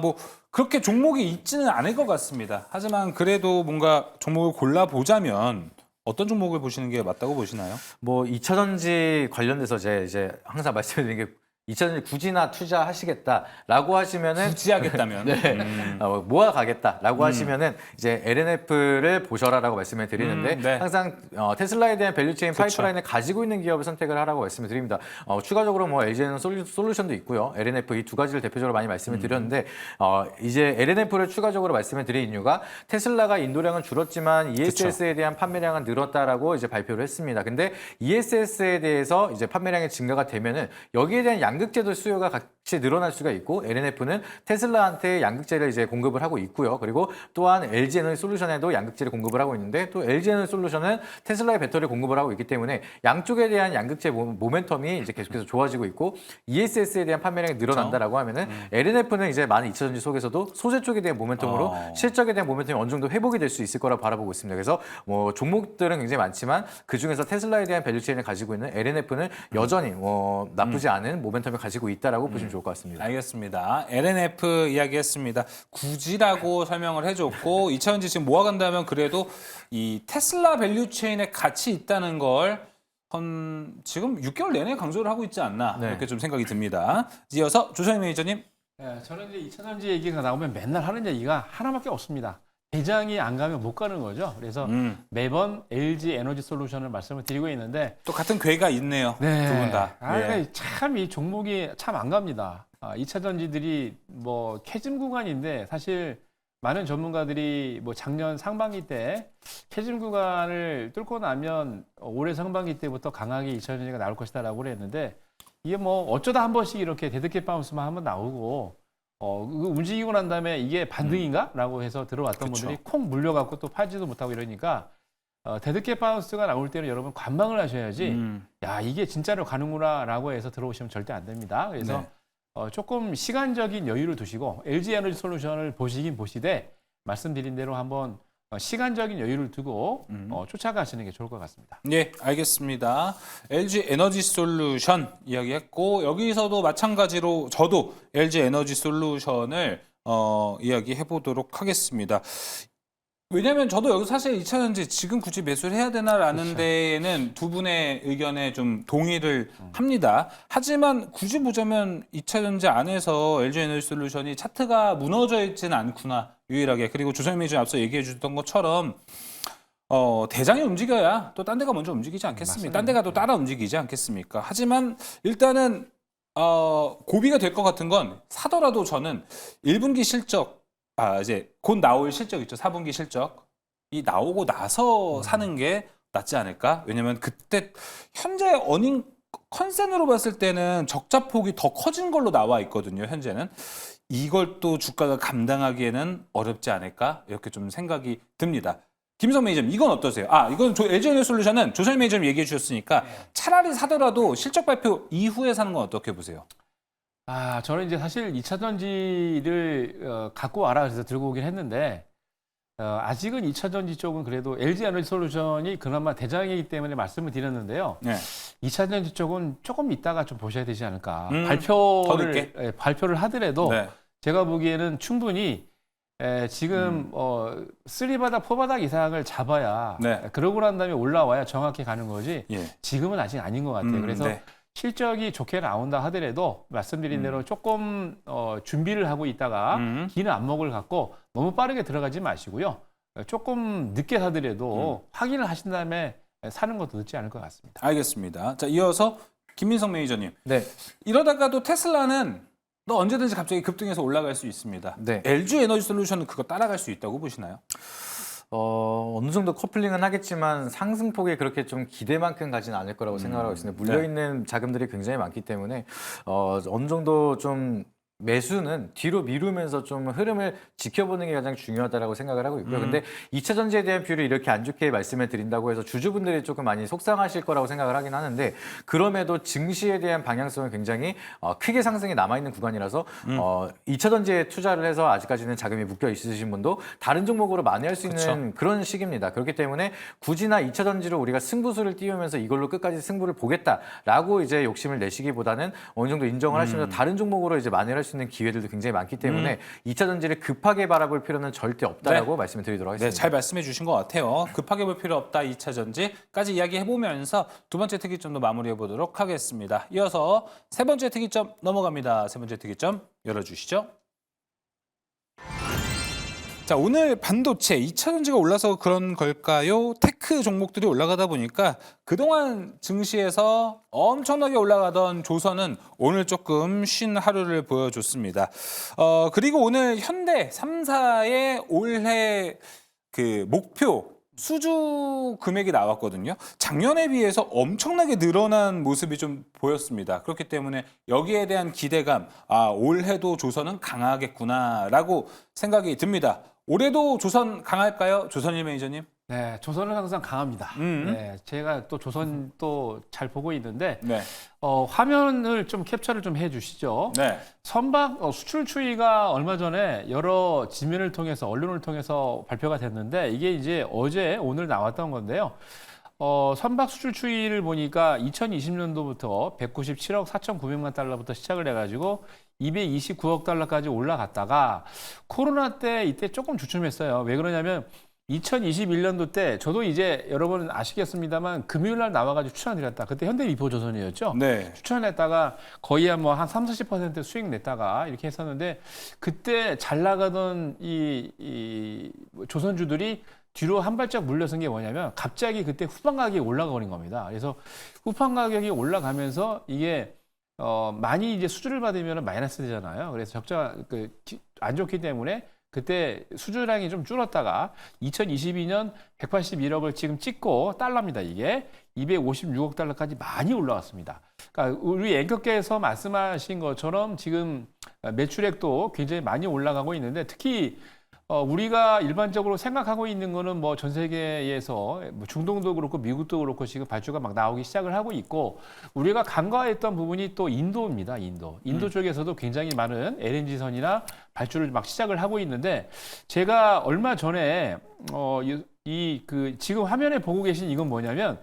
뭐 그렇게 종목이 있지는 않을 것 같습니다. 하지만 그래도 뭔가 종목을 골라보자면 어떤 종목을 보시는 게 맞다고 보시나요? 뭐 2차 전지 관련돼서 이제 항상 말씀드리는 게 2차 전지 굳이나 투자하시겠다라고 하시면은 굳이 하겠다면. 네. 모아 가겠다라고 하시면은 이제 LNF를 보셔라라고 말씀을 드리는데 네. 항상 테슬라에 대한 밸류체인 그쵸. 파이프라인을 가지고 있는 기업을 선택을 하라고 말씀을 드립니다. 추가적으로 뭐 LG에는 솔루션도 있고요. LNF 이 두 가지를 대표적으로 많이 말씀을 드렸는데 이제 LNF를 추가적으로 말씀을 드린 이유가 테슬라가 인도량은 줄었지만 ESS에 대한 판매량은 늘었다라고 이제 발표를 했습니다. 근데 ESS에 대해서 이제 판매량이 증가가 되면은 여기에 대한 양극재도 수요가 같이 늘어날 수가 있고 LNF는 테슬라한테 양극재를 이제 공급을 하고 있고요. 그리고 또한 LG 에너지 솔루션에도 양극재를 공급을 하고 있는데 또 LG 에너지 솔루션은 테슬라의 배터리를 공급을 하고 있기 때문에 양쪽에 대한 양극재 모멘텀이 이제 계속해서 좋아지고 있고 ESS에 대한 판매량이 늘어난다라고 하면은 LNF는 이제 많은 2차 전지 속에서도 소재 쪽에 대한 모멘텀으로 실적에 대한 모멘텀이 어느 정도 회복이 될 수 있을 거라고 바라보고 있습니다. 그래서 뭐 종목들은 굉장히 많지만 그 중에서 테슬라에 대한 밸류체인을 가지고 있는 LNF는 여전히 나쁘지 않은 모멘텀을 가지고 있다라고 보시면 좋을 것 같습니다. 알겠습니다. LNF 이야기했습니다. 굳이라고 설명을 해줬고 2차 전지 지금 모아간다면 그래도 이 테슬라 밸류체인에 같이 있다는 걸 지금 6개월 내내 강조를 하고 있지 않나 네. 이렇게 좀 생각이 듭니다. 이어서 조정희 매니저님. 네, 저는 이제 2차 전지 얘기가 나오면 맨날 하는 얘기가 하나밖에 없습니다. 대장이 안 가면 못 가는 거죠. 그래서 매번 LG 에너지 솔루션을 말씀을 드리고 있는데 또 같은 괴가 있네요. 두 분 다. 예. 참 이 종목이 참 안 갑니다. 2차 전지들이 뭐 캐즘 구간인데 사실 많은 전문가들이 뭐 작년 상반기 때 캐즘 구간을 뚫고 나면 올해 상반기 때부터 강하게 2차 전지가 나올 것이다라고 그랬는데 이게 뭐 어쩌다 한 번씩 이렇게 데드캣 바운스만 한번 나오고 움직이고 난 다음에 이게 반등인가? 라고 해서 들어왔던 그쵸. 분들이 콩 물려갖고 또 팔지도 못하고 이러니까 데드캣 바운스가 나올 때는 여러분 관망을 하셔야지 야 이게 진짜로 가는구나 라고 해서 들어오시면 절대 안 됩니다. 그래서 네. 조금 시간적인 여유를 두시고 LG 에너지 솔루션을 보시긴 보시되 말씀드린 대로 한번 시간적인 여유를 두고 쫓아가시는 게 좋을 것 같습니다. 네, 알겠습니다. LG 에너지 솔루션 이야기했고 여기서도 마찬가지로 저도 LG 에너지 솔루션을 이야기해 보도록 하겠습니다. 왜냐하면 저도 여기 사실 2차 전지 지금 굳이 매수를 해야 되나라는 그렇죠. 데에는 두 분의 의견에 좀 동의를 합니다. 하지만 굳이 보자면 2차 전지 안에서 LG 에너지 솔루션이 차트가 무너져 있지는 않구나 유일하게. 그리고 조선희 매니저 앞서 얘기해 주셨던 것처럼 대장이 움직여야 또 딴 데가 먼저 움직이지 않겠습니까? 딴 데가 또 따라 움직이지 않겠습니까? 하지만 일단은 고비가 될 것 같은 건 사더라도 저는 1분기 실적 이제 곧 나올 실적 있죠. 4분기 실적이 나오고 나서 사는 게 낫지 않을까? 왜냐면 그때 현재 어닝 컨센으로 봤을 때는 적자 폭이 더 커진 걸로 나와 있거든요. 현재는. 이걸 또 주가가 감당하기에는 어렵지 않을까? 이렇게 좀 생각이 듭니다. 김성 매니저님, 이건 어떠세요? 이건 LG 에너지 솔루션은 조선 매니저님 얘기해 주셨으니까 차라리 사더라도 실적 발표 이후에 사는 건 어떻게 보세요? 저는 이제 사실 2차 전지를 갖고 와라 그래서 들고 오긴 했는데 아직은 2차 전지 쪽은 그래도 LG 에너지 솔루션이 그나마 대장이기 때문에 말씀을 드렸는데요. 네. 2차 전지 쪽은 조금 이따가 좀 보셔야 되지 않을까. 더 늦게? 발표를 하더라도 네. 제가 보기에는 충분히 지금 3바닥, 4바닥 이상을 잡아야 네. 그러고 난 다음에 올라와야 정확히 가는 거지 예. 지금은 아직 아닌 것 같아요. 그래서 네. 실적이 좋게 나온다 하더라도 말씀드린 대로 조금 준비를 하고 있다가 기는 안목을 갖고 너무 빠르게 들어가지 마시고요. 조금 늦게 사더라도 확인을 하신 다음에 사는 것도 늦지 않을 것 같습니다. 알겠습니다. 자, 이어서 김민석 매니저님. 네. 이러다가도 테슬라는 너 언제든지 갑자기 급등해서 올라갈 수 있습니다. 네. LG 에너지 솔루션은 그거 따라갈 수 있다고 보시나요? 어느 정도 커플링은 하겠지만 상승폭이 그렇게 좀 기대만큼 가지는 않을 거라고 생각하고 있습니다. 물려있는 자금들이 굉장히 많기 때문에 어느 정도 좀 매수는 뒤로 미루면서 좀 흐름을 지켜보는 게 가장 중요하다고 생각을 하고 있고요. 근데 2차 전지에 대한 뷰를 이렇게 안 좋게 말씀을 드린다고 해서 주주분들이 조금 많이 속상하실 거라고 생각을 하긴 하는데 그럼에도 증시에 대한 방향성은 굉장히 크게 상승이 남아있는 구간이라서 2차 전지에 투자를 해서 아직까지는 자금이 묶여 있으신 분도 다른 종목으로 만회할 수 있는 그런 시기입니다. 그렇기 때문에 굳이나 2차 전지로 우리가 승부수를 띄우면서 이걸로 끝까지 승부를 보겠다라고 이제 욕심을 내시기보다는 어느 정도 인정을 하시면서 다른 종목으로 이제 만회를 할 수 있는 기회들도 굉장히 많기 때문에 2차 전지를 급하게 바라볼 필요는 절대 없다라고 말씀을 드리도록 하겠습니다. 네, 잘 말씀해 주신 것 같아요. 급하게 볼 필요 없다 2차 전지까지 이야기해보면서 두 번째 특이점도 마무리해 보도록 하겠습니다. 이어서 세 번째 특이점 넘어갑니다. 세 번째 특이점 열어주시죠. 자, 오늘 반도체 2차 전지가 올라서 그런 걸까요? 테크 종목들이 올라가다 보니까 그동안 증시에서 엄청나게 올라가던 조선은 오늘 조금 쉰 하루를 보여줬습니다. 그리고 오늘 현대 3사의 올해 그 목표 수주 금액이 나왔거든요. 작년에 비해서 엄청나게 늘어난 모습이 좀 보였습니다. 그렇기 때문에 여기에 대한 기대감, 올해도 조선은 강하겠구나라고 생각이 듭니다. 올해도 조선 강할까요? 조선일 매니저님? 네, 조선은 항상 강합니다. 네, 제가 또 조선 또 잘 보고 있는데 네. 화면을 좀 캡처를 좀 해주시죠. 네. 선박 수출 추이가 얼마 전에 여러 지면을 통해서 언론을 통해서 발표가 됐는데 이게 이제 어제 오늘 나왔던 건데요. 선박 수출 추이를 보니까 2020년도부터 197억 4,900만 달러부터 시작을 해가지고 229억 달러까지 올라갔다가 코로나 때 이때 조금 주춤했어요. 왜 그러냐면 2021년도 때 저도 이제 여러분 아시겠습니다만 금요일 날 나와가지고 추천드렸다. 그때 현대미포조선이었죠. 네. 추천했다가 거의 한 30-40% 수익 냈다가 이렇게 했었는데 그때 잘 나가던 이 조선주들이 뒤로 한 발짝 물러선 게 뭐냐면 갑자기 그때 후반 가격이 올라가 버린 겁니다. 그래서 후반 가격이 올라가면서 이게 많이 이제 수주를 받으면 마이너스 되잖아요. 그래서 적자 안 좋기 때문에 그때 수주량이 좀 줄었다가 2022년 181억을 지금 찍고 달러입니다. 이게 256억 달러까지 많이 올라왔습니다. 그러니까 우리 앵커께서 말씀하신 것처럼 지금 매출액도 굉장히 많이 올라가고 있는데 특히 우리가 일반적으로 생각하고 있는 거는 뭐 전 세계에서 뭐 중동도 그렇고 미국도 그렇고 지금 발주가 막 나오기 시작을 하고 있고 우리가 간과했던 부분이 또 인도입니다. 인도 쪽에서도 굉장히 많은 LNG선이나 발주를 막 시작을 하고 있는데 제가 얼마 전에 지금 화면에 보고 계신 이건 뭐냐면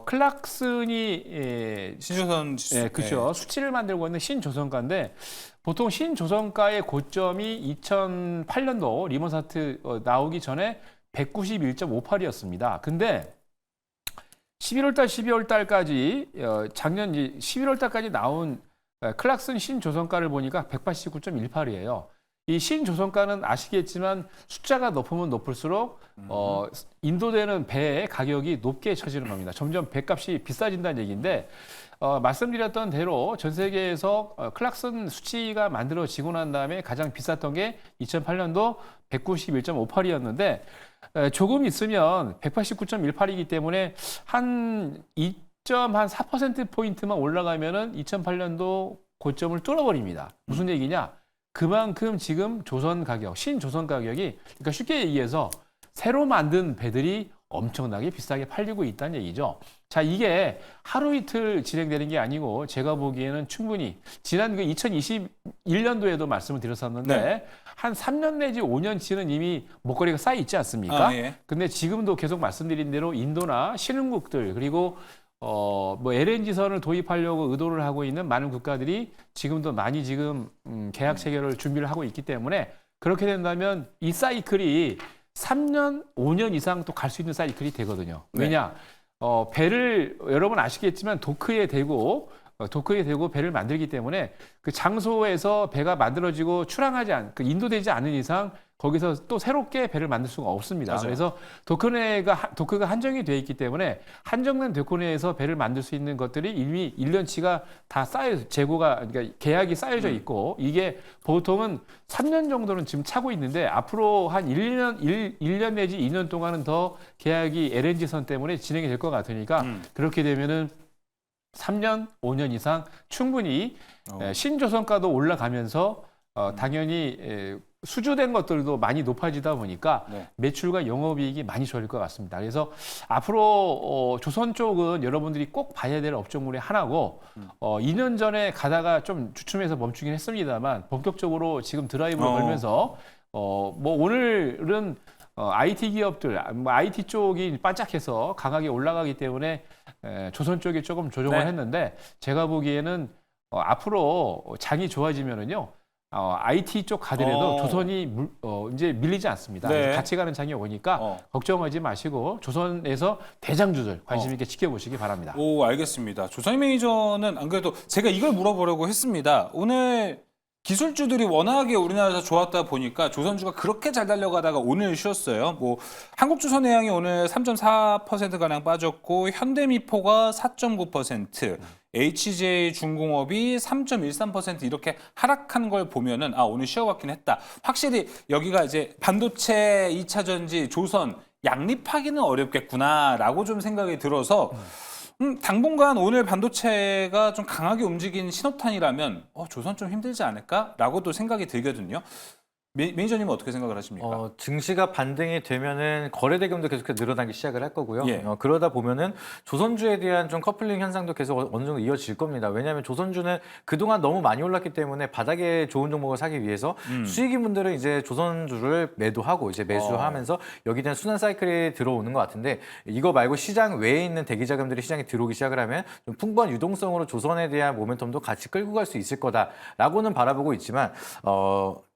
클락슨이 신조선 그렇죠. 수치를 만들고 있는 신조선가인데 보통 신조선가의 고점이 2008년도 리먼 사태 나오기 전에 191.58이었습니다. 근데 11월달, 12월달까지 작년 11월달까지 나온 클락슨 신조선가를 보니까 189.18이에요. 이 신조선가는 아시겠지만 숫자가 높으면 높을수록 인도되는 배의 가격이 높게 쳐지는 겁니다. 점점 배값이 비싸진다는 얘기인데 말씀드렸던 대로 전 세계에서 클락슨 수치가 만들어지고 난 다음에 가장 비쌌던 게 2008년도 191.58이었는데 조금 있으면 189.18이기 때문에 한 2.4%포인트만 올라가면은 2008년도 고점을 뚫어버립니다. 무슨 얘기냐? 그만큼 지금 조선 가격, 신조선 가격이 그러니까 쉽게 얘기해서 새로 만든 배들이 엄청나게 비싸게 팔리고 있다는 얘기죠. 자, 이게 하루 이틀 진행되는 게 아니고 제가 보기에는 충분히 지난 그 2021년도에도 말씀을 드렸었는데 네. 한 3년 내지 5년치는 이미 먹거리가 쌓여 있지 않습니까? 예. 근데 지금도 계속 말씀드린 대로 인도나 신흥국들 그리고 뭐 LNG선을 도입하려고 의도를 하고 있는 많은 국가들이 지금도 많이 지금 계약 체결을 준비를 하고 있기 때문에 그렇게 된다면 이 사이클이 3년, 5년 이상 또 갈 수 있는 사이클이 되거든요. 왜냐? 배를 여러분 아시겠지만 도크에 대고 배를 만들기 때문에 그 장소에서 배가 만들어지고 인도되지 않은 이상 거기서 또 새롭게 배를 만들 수가 없습니다. 맞아요. 그래서 도크가 한정이 되어 있기 때문에 한정된 도크 내에서 배를 만들 수 있는 것들이 이미 1년치가 다 그러니까 계약이 쌓여져 있고 이게 보통은 3년 정도는 지금 차고 있는데 앞으로 한 1년 내지 2년 동안은 더 계약이 LNG선 때문에 진행이 될 것 같으니까 그렇게 되면은 3년, 5년 이상 충분히 신조선가도 올라가면서 당연히 수주된 것들도 많이 높아지다 보니까 매출과 영업이익이 많이 좋을 것 같습니다. 그래서 앞으로 조선 쪽은 여러분들이 꼭 봐야 될 업종물의 하나고 2년 전에 가다가 좀 주춤해서 멈추긴 했습니다만 본격적으로 지금 드라이브를 걸면서 뭐 오늘은 IT 기업들, IT 쪽이 반짝해서 강하게 올라가기 때문에 조선 쪽이 조금 조정을 했는데 제가 보기에는 앞으로 장이 좋아지면은요. IT 쪽 가더라도 조선이 이제 밀리지 않습니다. 같이 가는 장이 오니까 걱정하지 마시고 조선에서 대장주들 관심 있게 지켜보시기 바랍니다. 오, 알겠습니다. 조선인 매니저는 안 그래도 제가 이걸 물어보려고 했습니다. 오늘 기술주들이 워낙에 우리나라에서 좋았다 보니까 조선주가 그렇게 잘 달려가다가 오늘 쉬었어요. 뭐 한국주선해양이 오늘 3.4%가량 빠졌고 현대미포가 4.9%, HJ중공업이 3.13% 이렇게 하락한 걸 보면은 오늘 쉬어갔긴 했다. 확실히 여기가 이제 반도체 2차 전지 조선 양립하기는 어렵겠구나라고 좀 생각이 들어서 당분간 오늘 반도체가 좀 강하게 움직인 신호탄이라면 조선 좀 힘들지 않을까라고도 생각이 들거든요. 매니저님은 어떻게 생각을 하십니까? 증시가 반등이 되면은 거래 대금도 계속해서 늘어나기 시작을 할 거고요. 그러다 보면은 조선주에 대한 좀 커플링 현상도 계속 어느 정도 이어질 겁니다. 왜냐하면 조선주는 그동안 너무 많이 올랐기 때문에 바닥에 좋은 종목을 사기 위해서 수익인분들은 이제 조선주를 매도하고 이제 매수하면서 여기에 대한 순환 사이클이 들어오는 것 같은데 이거 말고 시장 외에 있는 대기 자금들이 시장에 들어오기 시작을 하면 좀 풍부한 유동성으로 조선에 대한 모멘텀도 같이 끌고 갈 수 있을 거다라고는 바라보고 있지만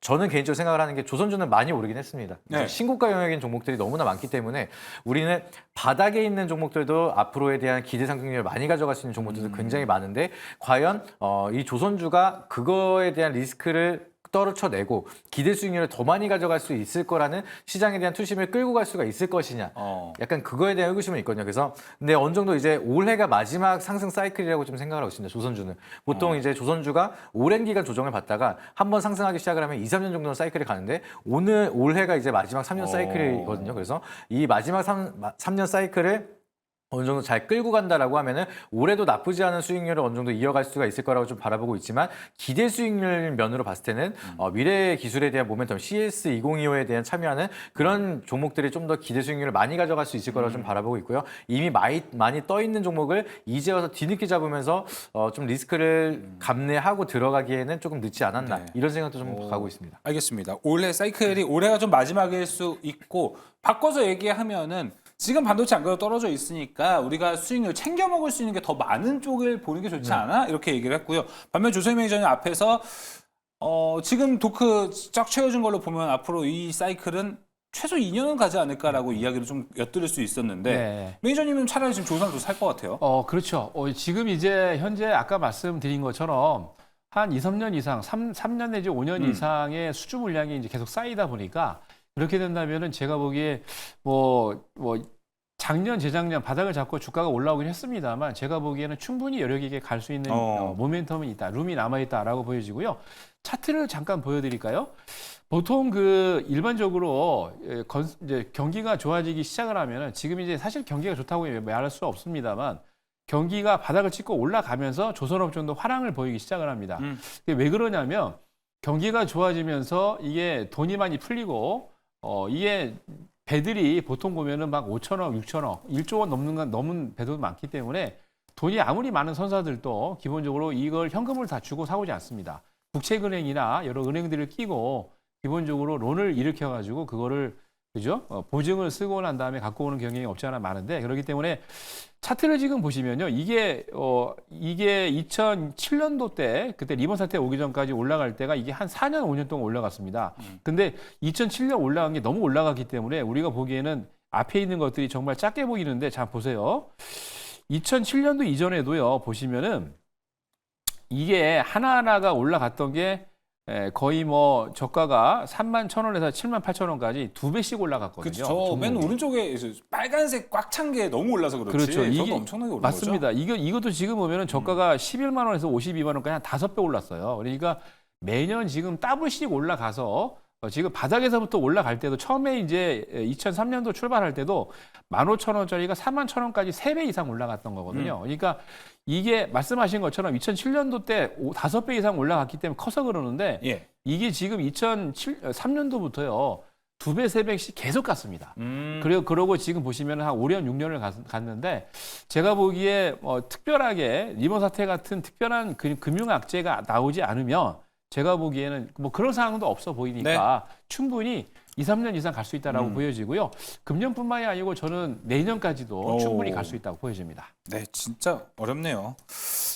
저는 개인적으로 생각을 하는 게 조선주는 많이 오르긴 했습니다. 신고가 영역인 종목들이 너무나 많기 때문에 우리는 바닥에 있는 종목들도 앞으로에 대한 기대 상승률을 많이 가져갈 수 있는 종목들도 굉장히 많은데 과연 이 조선주가 그거에 대한 리스크를 떨쳐내고 기대 수익률을 더 많이 가져갈 수 있을 거라는 시장에 대한 투심을 끌고 갈 수가 있을 것이냐. 약간 그거에 대한 의구심은 있거든요. 그래서 근데 어느 정도 이제 올해가 마지막 상승 사이클이라고 좀 생각을 하고 있습니다. 조선주는. 보통 이제 조선주가 오랜 기간 조정을 받다가 한번 상승하기 시작을 하면 2, 3년 정도는 사이클이 가는데 올해가 이제 마지막 3년 사이클이거든요. 그래서 이 마지막 3년 사이클을 어느 정도 잘 끌고 간다라고 하면은 올해도 나쁘지 않은 수익률을 어느 정도 이어갈 수가 있을 거라고 좀 바라보고 있지만 기대 수익률 면으로 봤을 때는 미래 기술에 대한 모멘텀 CS2025에 대한 참여하는 그런 종목들이 좀 더 기대 수익률을 많이 가져갈 수 있을 거라고 좀 바라보고 있고요. 이미 많이 떠 있는 종목을 이제 와서 뒤늦게 잡으면서 좀 리스크를 감내하고 들어가기에는 조금 늦지 않았나 이런 생각도 좀 가고 있습니다. 알겠습니다. 올해가 좀 마지막일 수 있고 바꿔서 얘기하면은 지금 반도체 안 그래도 떨어져 있으니까 우리가 수익률 챙겨 먹을 수 있는 게 더 많은 쪽을 보는 게 좋지 않아? 이렇게 얘기를 했고요. 반면 조선인 매니저는 앞에서 지금 도크 쫙 채워준 걸로 보면 앞으로 이 사이클은 최소 2년은 가지 않을까라고 이야기를 좀 엿들을 수 있었는데 매니저님은 차라리 지금 조선도 살 것 같아요. 그렇죠. 지금 이제 현재 아까 말씀드린 것처럼 한 2, 3년 이상, 3년 내지 5년 이상의 수주 물량이 이제 계속 쌓이다 보니까 그렇게 된다면은 제가 보기에 작년, 재작년 바닥을 잡고 주가가 올라오긴 했습니다만 제가 보기에는 충분히 여력 있게 갈 수 있는 모멘텀은 있다, 룸이 남아있다라고 보여지고요. 차트를 잠깐 보여드릴까요? 보통 일반적으로 이제 경기가 좋아지기 시작을 하면은 지금 이제 사실 경기가 좋다고 말할 수 없습니다만 경기가 바닥을 찍고 올라가면서 조선업종도 화랑을 보이기 시작을 합니다. 왜 그러냐면 경기가 좋아지면서 이게 돈이 많이 풀리고 이게 배들이 보통 보면은 막 5천억, 6천억, 1조 원 넘는 배도 많기 때문에 돈이 아무리 많은 선사들도 기본적으로 이걸 현금을 다 주고 사오지 않습니다. 국책은행이나 여러 은행들을 끼고 기본적으로 론을 일으켜가지고 그거를 그죠? 보증을 쓰고 난 다음에 갖고 오는 경향이 없지 않아 많은데 그렇기 때문에 차트를 지금 보시면요. 이게 2007년도 때 그때 리먼 사태 오기 전까지 올라갈 때가 이게 한 4년 5년 동안 올라갔습니다. 근데 2007년 올라간 게 너무 올라갔기 때문에 우리가 보기에는 앞에 있는 것들이 정말 작게 보이는데 자 보세요. 2007년도 이전에도요. 보시면은 이게 하나하나가 올라갔던 게 거의 뭐 저가가 31,000원에서 78,000원까지 2배씩 올라갔거든요. 그렇죠. 맨 오른쪽에 빨간색 꽉 찬 게 너무 올라서 그렇지. 그렇죠. 저도 이게 엄청나게 오른 맞습니다. 거죠. 이것도 지금 보면은 저가가 11만 원에서 52만 원까지 한 5배 올랐어요. 그러니까 매년 지금 더블씩 올라가서 지금 바닥에서부터 올라갈 때도 처음에 이제 2003년도 출발할 때도 15,000원짜리가 41,000원까지 3배 이상 올라갔던 거거든요. 그러니까 이게 말씀하신 것처럼 2007년도 때 5배 이상 올라갔기 때문에 커서 그러는데 예. 이게 지금 2003년도부터요. 2배, 3배씩 계속 갔습니다. 그러고 지금 보시면 한 5년, 6년을 갔는데 제가 보기에 특별하게 리먼 사태 같은 특별한 금융 악재가 나오지 않으면 제가 보기에는 뭐 그런 상황도 없어 보이니까 충분히 2, 3년 이상 갈 수 있다라고 보여지고요. 금년뿐만이 아니고 저는 내년까지도 충분히 갈 수 있다고 보여집니다. 네, 진짜 어렵네요.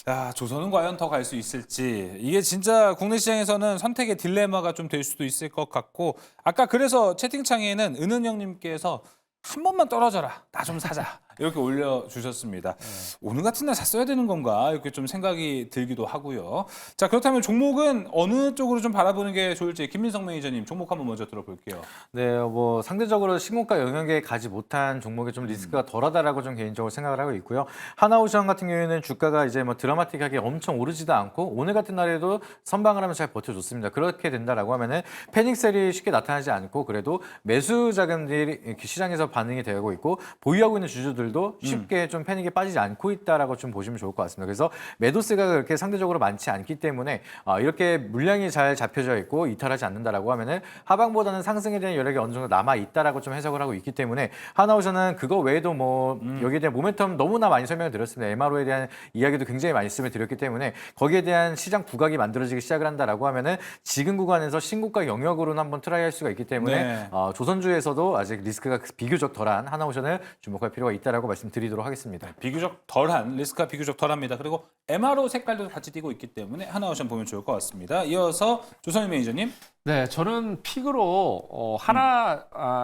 야, 조선은 과연 더 갈 수 있을지. 이게 진짜 국내 시장에서는 선택의 딜레마가 좀 될 수도 있을 것 같고 아까 그래서 채팅창에는 은은영님께서 한 번만 떨어져라. 나 좀 사자. 이렇게 올려주셨습니다. 오늘 같은 날 샀어야 되는 건가 이렇게 좀 생각이 들기도 하고요. 자 그렇다면 종목은 어느 쪽으로 좀 바라보는 게 좋을지 김민성 매니저님 종목 한번 먼저 들어볼게요. 네, 뭐 상대적으로 신고가 영역에 가지 못한 종목이 좀 리스크가 덜하다라고 좀 개인적으로 생각을 하고 있고요. 하나오션 같은 경우에는 주가가 이제 뭐 드라마틱하게 엄청 오르지도 않고 오늘 같은 날에도 선방을 하면서 잘 버텨줬습니다. 그렇게 된다라고 하면은 패닉셀이 쉽게 나타나지 않고 그래도 매수 자금들이 이렇게 시장에서 반응이 되고 있고 보유하고 있는 주주들도 쉽게 좀 패닉에 빠지지 않고 있다라고 좀 보시면 좋을 것 같습니다. 그래서 매도세가 그렇게 상대적으로 많지 않기 때문에 이렇게 물량이 잘 잡혀져 있고 이탈하지 않는다라고 하면은 하방보다는 상승에 대한 여력이 어느 정도 남아 있다라고 좀 해석을 하고 있기 때문에 하나오션은 그거 외에도 뭐 여기에 대한 모멘텀 너무나 많이 설명을 드렸습니다. MRO에 대한 이야기도 굉장히 많이 말씀을 드렸기 때문에 거기에 대한 시장 부각이 만들어지기 시작을 한다라고 하면은 지금 구간에서 신고가 영역으로는 한번 트라이할 수가 있기 때문에 네. 조선주에서도 아직 리스크가 비교적 덜한 하나오션을 주목할 필요가 있다라고 말씀드리도록 하겠습니다. 비교적 덜한 리스크가 비교적 덜합니다. 그리고 MRO 색깔도 같이 띄고 있기 때문에 하나오션 보면 좋을 것 같습니다. 이어서 조선희 매니저님. 네, 저는 픽으로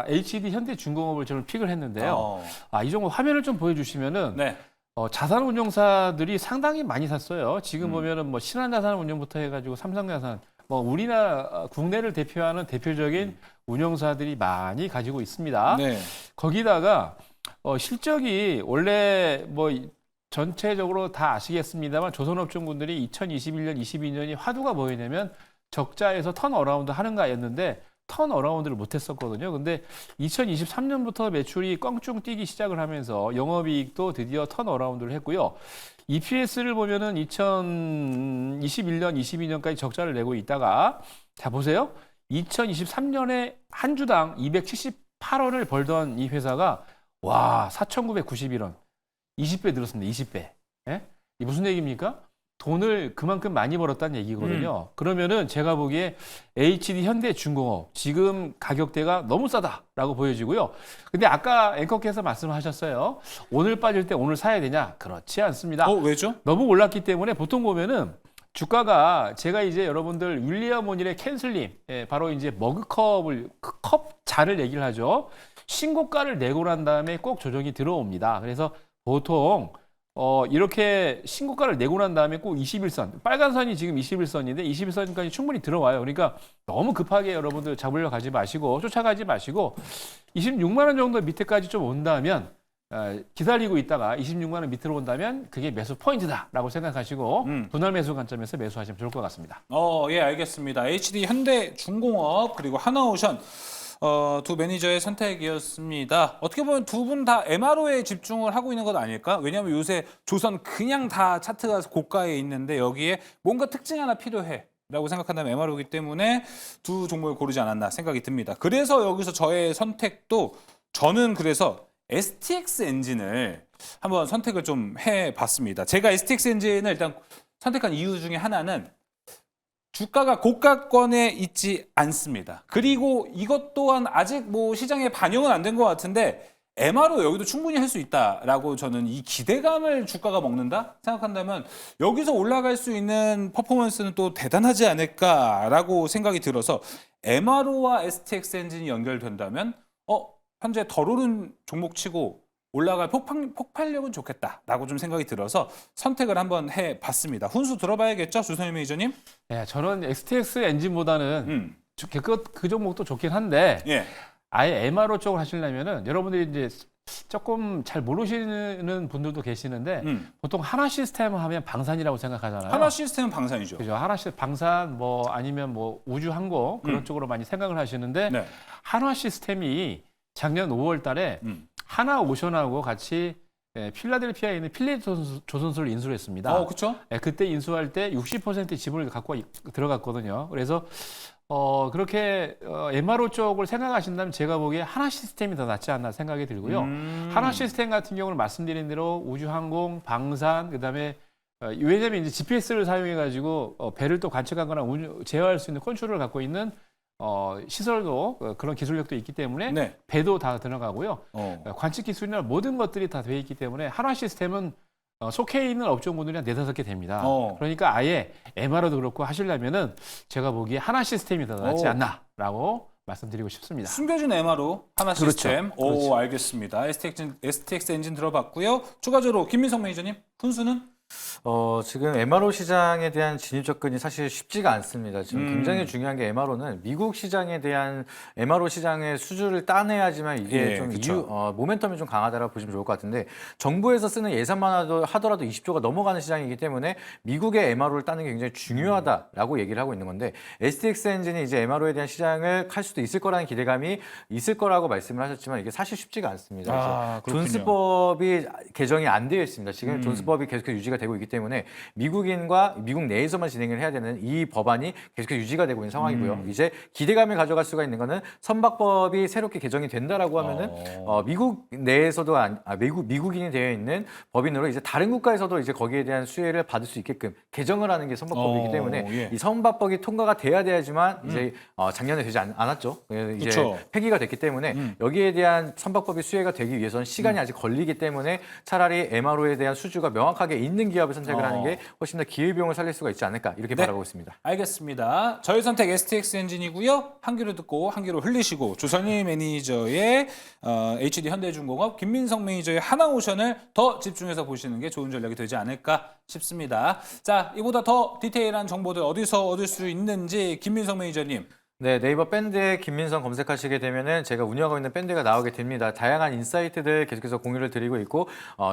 HD 현대중공업을 저는 픽을 했는데요. 이 종목 화면을 좀 보여주시면은 네. 자산운용사들이 상당히 많이 샀어요. 지금 보면은 뭐 신한자산운용부터 해가지고 삼성자산, 뭐 우리나라 국내를 대표하는 대표적인 운용사들이 많이 가지고 있습니다. 네. 거기다가 실적이 원래 뭐 전체적으로 다 아시겠습니다만 조선업종군들이 2021년, 22년이 화두가 뭐였냐면 적자에서 턴어라운드 하는가였는데 턴어라운드를 못했었거든요. 근데 2023년부터 매출이 껑충 뛰기 시작을 하면서 영업이익도 드디어 턴어라운드를 했고요. EPS를 보면은 2021년, 22년까지 적자를 내고 있다가 자 보세요. 2023년에 한 주당 278원을 벌던 이 회사가 와 4,991원 20배 늘었습니다. 20배. 예? 이 무슨 얘기입니까? 돈을 그만큼 많이 벌었다는 얘기거든요. 그러면은 제가 보기에 HD 현대중공업 지금 가격대가 너무 싸다라고 보여지고요. 근데 아까 앵커께서 말씀하셨어요. 오늘 빠질 때 오늘 사야 되냐? 그렇지 않습니다. 왜죠? 너무 올랐기 때문에 보통 보면은 주가가 제가 이제 여러분들 윌리엄 오닐의 캔슬림 바로 이제 머그컵을 컵 잔을 얘기를 하죠. 신고가를 내고 난 다음에 꼭 조정이 들어옵니다. 그래서 보통 이렇게 신고가를 내고 난 다음에 꼭 21선, 빨간 선이 지금 21선인데 21선까지 충분히 들어와요. 그러니까 너무 급하게 여러분들 잡으려 가지 마시고 쫓아가지 마시고 26만 원 정도 밑에까지 좀 온다면 기다리고 있다가 26만 원 밑으로 온다면 그게 매수 포인트다라고 생각하시고 분할 매수 관점에서 매수하시면 좋을 것 같습니다. 예, 알겠습니다. HD 현대중공업 그리고 하나오션 두 매니저의 선택이었습니다. 어떻게 보면 두 분 다 MRO에 집중을 하고 있는 것 아닐까? 왜냐하면 요새 조선 그냥 다 차트가 고가에 있는데 여기에 뭔가 특징 하나 필요해. 라고 생각한다면 MRO이기 때문에 두 종목을 고르지 않았나 생각이 듭니다. 그래서 여기서 저의 선택도 저는 그래서 STX 엔진을 한번 선택을 좀 해봤습니다. 제가 STX 엔진을 일단 선택한 이유 중에 하나는 주가가 고가권에 있지 않습니다. 그리고 이것 또한 아직 뭐 시장에 반영은 안 된 것 같은데 MRO 여기도 충분히 할 수 있다라고 저는 이 기대감을 주가가 먹는다 생각한다면 여기서 올라갈 수 있는 퍼포먼스는 또 대단하지 않을까라고 생각이 들어서 MRO와 STX 엔진이 연결된다면 현재 덜 오른 종목치고 올라갈 폭발력은 좋겠다라고 좀 생각이 들어서 선택을 한번 해봤습니다. 훈수 들어봐야겠죠, 주선일 매니저님? 네, 저는 STX 엔진보다는 그 종목도 좋긴 한데 예. 아예 MRO 쪽을 하시려면은 여러분들이 이제 조금 잘 모르시는 분들도 계시는데 보통 하나 시스템 하면 방산이라고 생각하잖아요. 하나 시스템은 방산이죠. 그죠. 하나 시스템 방산 뭐 아니면 뭐 우주항공 그런 쪽으로 많이 생각을 하시는데 네. 한화 시스템이 작년 5월 달에 하나 오션하고 같이 필라델피아에 있는 필레 조선소를 인수를 했습니다. 그렇죠. 그때 인수할 때 60%의 지분을 갖고 들어갔거든요. 그래서 그렇게 MRO 쪽을 생각하신다면 제가 보기에 하나 시스템이 더 낫지 않나 생각이 들고요. 하나 시스템 같은 경우는 말씀드린 대로 우주항공, 방산, 그다음에 왜냐하면 이제 GPS를 사용해 가지고 배를 또 관측하거나 제어할 수 있는 컨트롤을 갖고 있는 시설도 그런 기술력도 있기 때문에 네. 배도 다 들어가고요. 관측 기술이나 모든 것들이 다 되어 있기 때문에 한화 시스템은 속해 있는 업종군들이 한 4-5개 됩니다. 그러니까 아예 MRO도 그렇고 하시려면은 제가 보기에 한화 시스템이 더 낫지 않나라고 말씀드리고 싶습니다. 숨겨진 MRO 하나 그렇죠. 시스템. 그렇죠. 알겠습니다. STX 엔진 들어봤고요. 추가적으로 김민성 매니저님, 훈수는? 지금 MRO 시장에 대한 진입 접근이 사실 쉽지가 않습니다. 지금 굉장히 중요한 게 MRO는 미국 시장에 대한 MRO 시장의 수주를 따내야지만 이게 좀 모멘텀이 좀 강하다라고 보시면 좋을 것 같은데 정부에서 쓰는 예산만 하더라도 20조가 넘어가는 시장이기 때문에 미국의 MRO를 따는 게 굉장히 중요하다라고 얘기를 하고 있는 건데 STX 엔진이 이제 MRO에 대한 시장을 할 수도 있을 거라는 기대감이 있을 거라고 말씀을 하셨지만 이게 사실 쉽지가 않습니다. 존스법이 개정이 안 되어 있습니다. 지금 존스법이 계속해서 유지가 되고 있기 때문에 미국인과 미국 내에서만 진행을 해야 되는 이 법안이 계속해서 유지가 되고 있는 상황이고요. 이제 기대감을 가져갈 수가 있는 거는 선박법이 새롭게 개정이 된다라고 하면은 미국 내에서도 미국인이 되어 있는 법인으로 이제 다른 국가에서도 이제 거기에 대한 수혜를 받을 수 있게끔 개정을 하는 게 선박법이기 때문에 이 선박법이 통과가 돼야지만 이제 작년에 되지 않았죠. 이제 폐기가 됐기 때문에 여기에 대한 선박법이 수혜가 되기 위해서는 시간이 아직 걸리기 때문에 차라리 MRO에 대한 수주가 명확하게 있는 기업을 선택을 하는 게 훨씬 더 기회비용을 살릴 수가 있지 않을까 이렇게 바라보고 있습니다. 알겠습니다. 저희 선택 STX 엔진이고요. 한 귀로 듣고 한 귀로 흘리시고 조선일 매니저의 HD 현대중공업, 김민성 매니저의 하나오션을 더 집중해서 보시는 게 좋은 전략이 되지 않을까 싶습니다. 자, 이보다 더 디테일한 정보들 어디서 얻을 수 있는지 김민성 매니저님. 네, 네이버 밴드에 김민성 검색하시게 되면은 제가 운영하고 있는 밴드가 나오게 됩니다. 다양한 인사이트들 계속해서 공유를 드리고 있고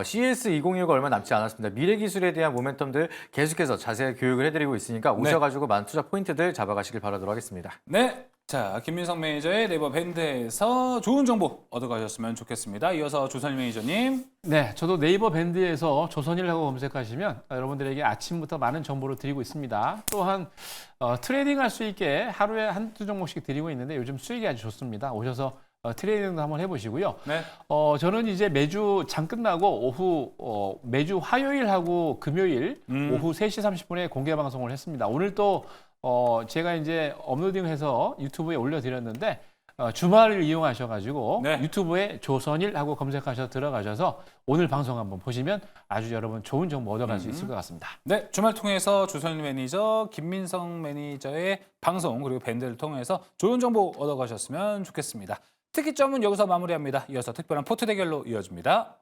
CES 2019가 얼마 남지 않았습니다. 미래 기술에 대한 모멘텀들 계속해서 자세히 교육을 해드리고 있으니까 오셔가지고 많은 투자 포인트들 잡아가시길 바라도록 하겠습니다. 네, 자 김민성 매니저의 네이버 밴드에서 좋은 정보 얻어가셨으면 좋겠습니다. 이어서 조선일 매니저님. 네, 저도 네이버 밴드에서 조선일하고 검색하시면 여러분들에게 아침부터 많은 정보를 드리고 있습니다. 또한 트레이딩할 수 있게 하루에 한두 종목씩 드리고 있는데 요즘 수익이 아주 좋습니다. 오셔서 트레이딩도 한번 해보시고요. 네. 저는 이제 매주 장 끝나고 오후 매주 화요일하고 금요일 오후 3시 30분에 공개 방송을 했습니다. 오늘 또 제가 이제 업로딩해서 유튜브에 올려드렸는데 주말을 이용하셔가지고 유튜브에 조선일 하고 검색하셔서 들어가셔서 오늘 방송 한번 보시면 아주 여러분 좋은 정보 얻어갈 수 있을 것 같습니다. 네, 주말 통해서 조선일 매니저, 김민성 매니저의 방송 그리고 밴드를 통해서 좋은 정보 얻어가셨으면 좋겠습니다. 특이점은 여기서 마무리합니다. 이어서 특별한 포트 대결로 이어집니다.